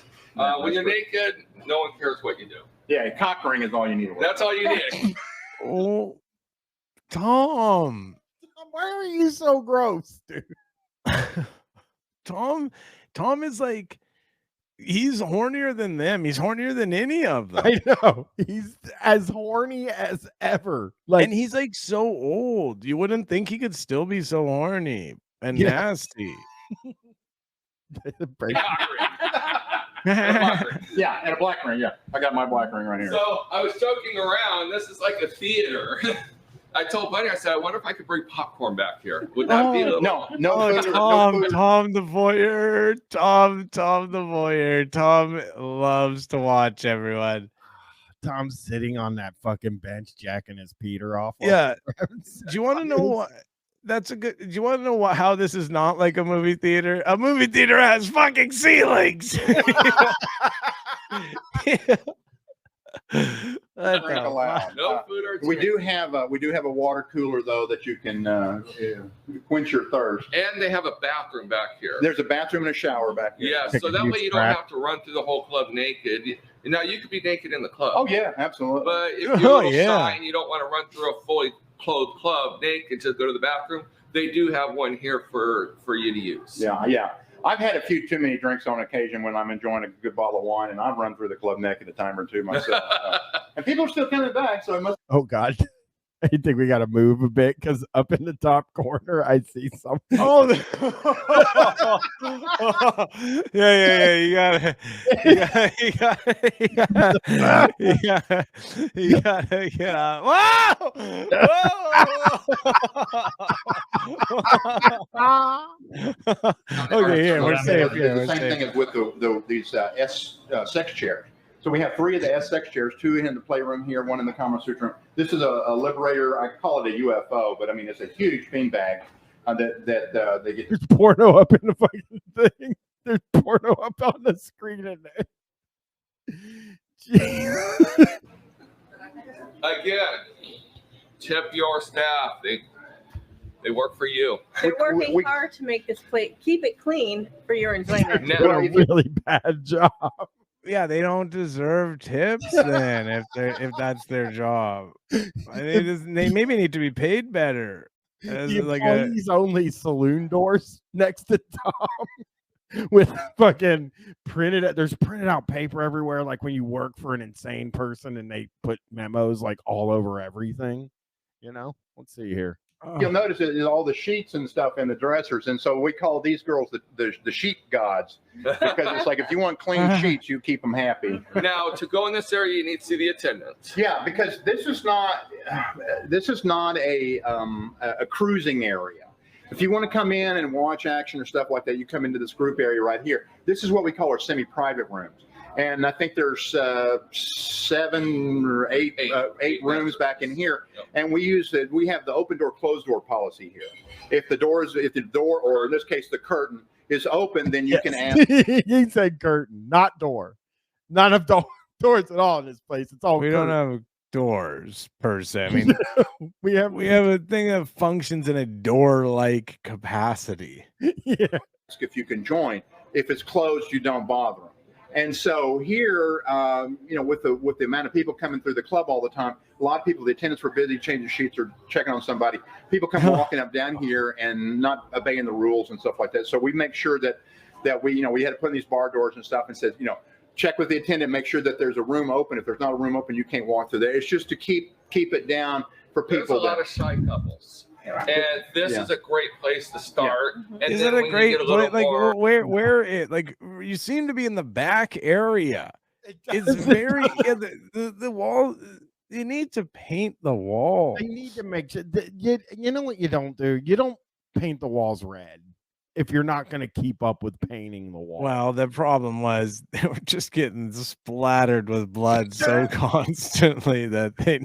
When you're naked, no one cares what you do. Yeah, a cock ring is all you need. That's all you need. Oh, Tom. Why are you so gross, dude? Tom is like, he's hornier than them. He's hornier than any of them. I know. He's as horny as ever. Like, And he's like so old. You wouldn't think he could still be so horny and nasty. break- Yeah, and a black ring. Yeah, I got my black ring right here. So I was joking around. This is like a theater. I told Buddy, I said, I wonder if I could bring popcorn back here. Would that be a little... No food, Tom, no food. Tom the voyeur. Tom the voyeur. Tom loves to watch everyone. Tom's sitting on that fucking bench jacking his Peter off. Yeah. Do you want to know what? That's a good. Do you want to know how this is not like a movie theater? A movie theater has fucking ceilings. Drink allowed. No food or We drink. do have a water cooler though that you can quench your thirst. And they have a bathroom back here. There's a bathroom and a shower back here. Yeah, Take so a that huge way you don't crap. have to run through the whole club naked. Now you could be naked in the club. Oh yeah, absolutely. But if you're Oh, a little yeah. shy and you don't want to run through a fully clothed club naked to go to the bathroom, they do have one here for you to use. Yeah. I've had a few too many drinks on occasion when I'm enjoying a good bottle of wine, and I've run through the club naked a time or two myself. And people are still coming back, so it must. Oh God. I think we got to move a bit because up in the top corner, I see something. Oh, yeah. You gotta. Yeah. Wow! Okay, yeah, we're safe. Yeah, The we're same thing safe. as with these sex chairs. So we have 3 of the S sex chairs, 2 in the playroom here, 1 in the Kama Sutra room. This is a Liberator. I call it a UFO, but I mean it's a huge beanbag that they get. There's porno up in the fucking thing. There's porno up on the screen in there. Jeez. Again, tip your staff. They work for you. They're working hard to make this plate, keep it clean for your enjoyment. Now, Doing a really bad job. Yeah, they don't deserve tips then if that's their job. They maybe need to be paid better. As The like employees only saloon doors next to Tom with fucking there's printed out paper everywhere, like when you work for an insane person and they put memos like all over everything. You know? Let's see here. You'll notice it is all the sheets and stuff in the dressers, and so we call these girls the sheet gods because it's like if you want clean sheets, you keep them happy. now, to go in this area, you need to see the attendant. Yeah, because this is not a cruising area. If you want to come in and watch action or stuff like that, you come into this group area right here. This is what we call our semi-private rooms. And I think there's 7 or 8 rooms back in here, and we have the open door, closed door policy here. If the door, or in this case the curtain is open, then you can ask. He said curtain, not door. Not enough doors at all in this place. It's all we curtain. don't have doors per se. I mean, we have a thing that functions in a door-like capacity. Yeah. If you can join. If it's closed, you don't bother them. And so here, with the amount of people coming through the club all the time, a lot of people, the attendants were busy changing sheets or checking on somebody. People come walking up down here and not obeying the rules and stuff like that. So we make sure that we had to put in these bar doors and stuff and said, check with the attendant, make sure that there's a room open. If there's not a room open, you can't walk through there. It's just to keep it down for people. There's a lot of shy couples. And this is a great place to start. And Is then it a when great you get a little like more, where it like you seem to be in the back area? It's very the wall. You need to paint the wall. They need to make sure that you know what you don't do? You don't paint the walls red if you're not going to keep up with painting the wall. Well, the problem was they were just getting splattered with blood so constantly that they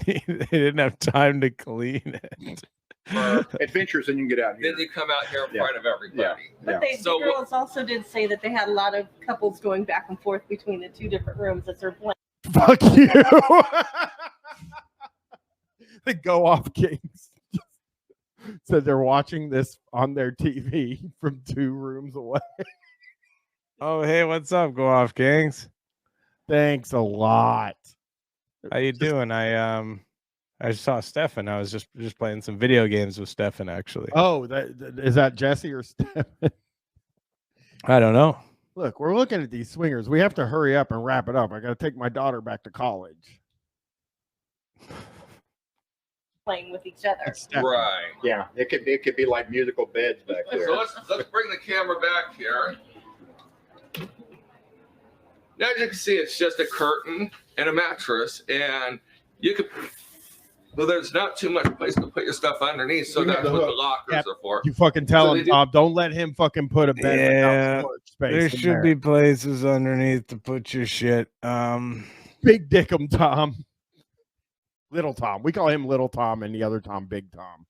didn't have time to clean it. for adventures, and you can get out here. then you come out here in Yeah. front of everybody. But the girls also did say that they had a lot of couples going back and forth between the 2 different rooms as they're playing. Fuck you. The Go Off Kings said they're watching this on their TV from 2 rooms away. Oh, hey, what's up, Go Off Kings? Thanks a lot. How you doing? I saw Stefan. I was just playing some video games with Stefan, actually. Oh, is that Jesse or Stephen? I don't know. Look, we're looking at these swingers. We have to hurry up and wrap it up. I got to take my daughter back to college. Playing with each other. Right. Yeah, it could be like musical beds back there. So let's bring the camera back here. Now, as you can see, it's just a curtain and a mattress, and you could. Well, there's not too much place to put your stuff underneath, so that's what the lockers are for. You fucking tell him, Tom. Don't let him fucking put a bed. Yeah, space there should be places underneath to put your shit. Big Dickum Tom. Little Tom. We call him Little Tom and the other Tom Big Tom.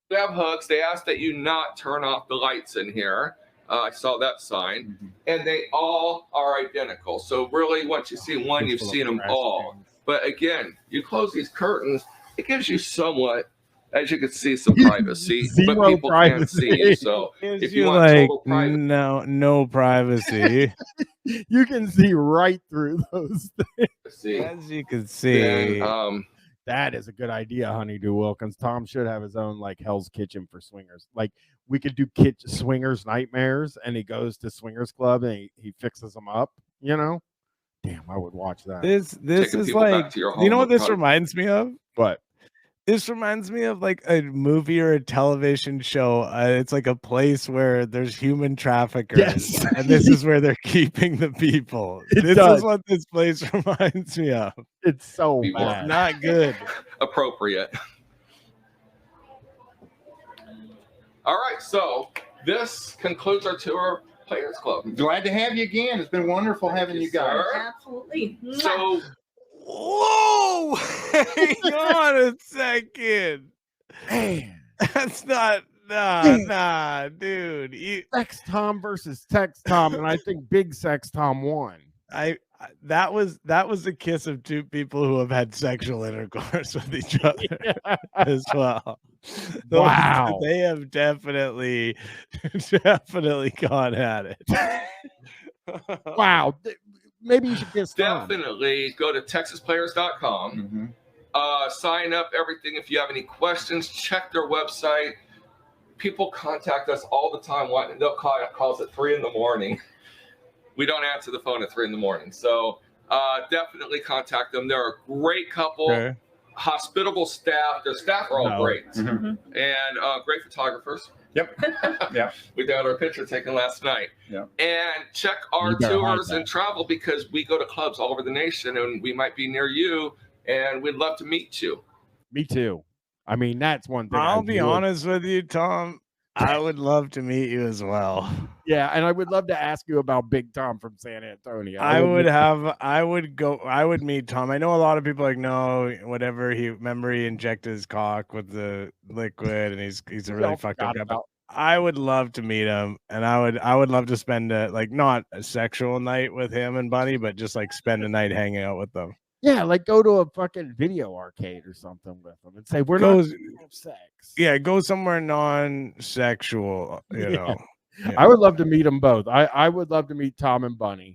They have hooks. They ask that you not turn off the lights in here. I saw that sign. And they all are identical. So really, once you see one, you've seen them all. But again, you close these curtains, it gives you somewhat, as you can see, some privacy. But people can't see you. So if you want like total privacy. no privacy. You can see right through those things. As you can see. Then, that is a good idea, Honeydew Wilkins. Tom should have his own like Hell's Kitchen for swingers. Like we could do swingers nightmares, and he goes to swingers club and he fixes them up. You know, damn, I would watch that. This is like, you know what this reminds me of? What? This reminds me of like a movie or a television show. It's like a place where there's human traffickers, yes. And this is where they're keeping the people. This is what this place reminds me of. It's so People bad. Not good. Appropriate. All right, so this concludes our tour of Players Club. Glad to have you again. It's been wonderful having you guys. Sir. Absolutely. So, whoa! Hang on a second. Man. That's not nah, dude. Sex Tom versus Tex Tom, and I think Big Sex Tom won. That was a kiss of 2 people who have had sexual intercourse with each other as well. Wow. They have definitely gone at it. Wow. Maybe you should kiss Tom. definitely go to texasplayers.com. Sign up everything. If you have any questions, check their website. People contact us all the time. They'll call us at 3 in the morning. We don't answer the phone at 3 in the morning. So definitely contact them. They're a great couple, Okay. hospitable staff. Their staff are all great. Mhm. And great photographers. Yep. Yeah. We got our picture taken last night. Yeah. And check our You better hide tours that. and travel, because we go to clubs all over the nation, and we might be near you, and we'd love to meet you. Me too. I mean, that's one thing. I'll be honest with you, Tom. I would love to meet you as well. Yeah, and I would love to ask you about Big Tom from San Antonio. I would meet Tom. I know a lot of people like, no, whatever. Remember he injected his cock with the liquid, and he's a really fucked up guy. But I would love to meet him, and I would love to spend not a sexual night with him and Bunny, but just like spend a night hanging out with them. Yeah, like go to a fucking video arcade or something with them and say we're not gonna have sex. Yeah, go somewhere non-sexual. You know. Yeah. I would love to meet them both. I would love to meet Tom and Bunny.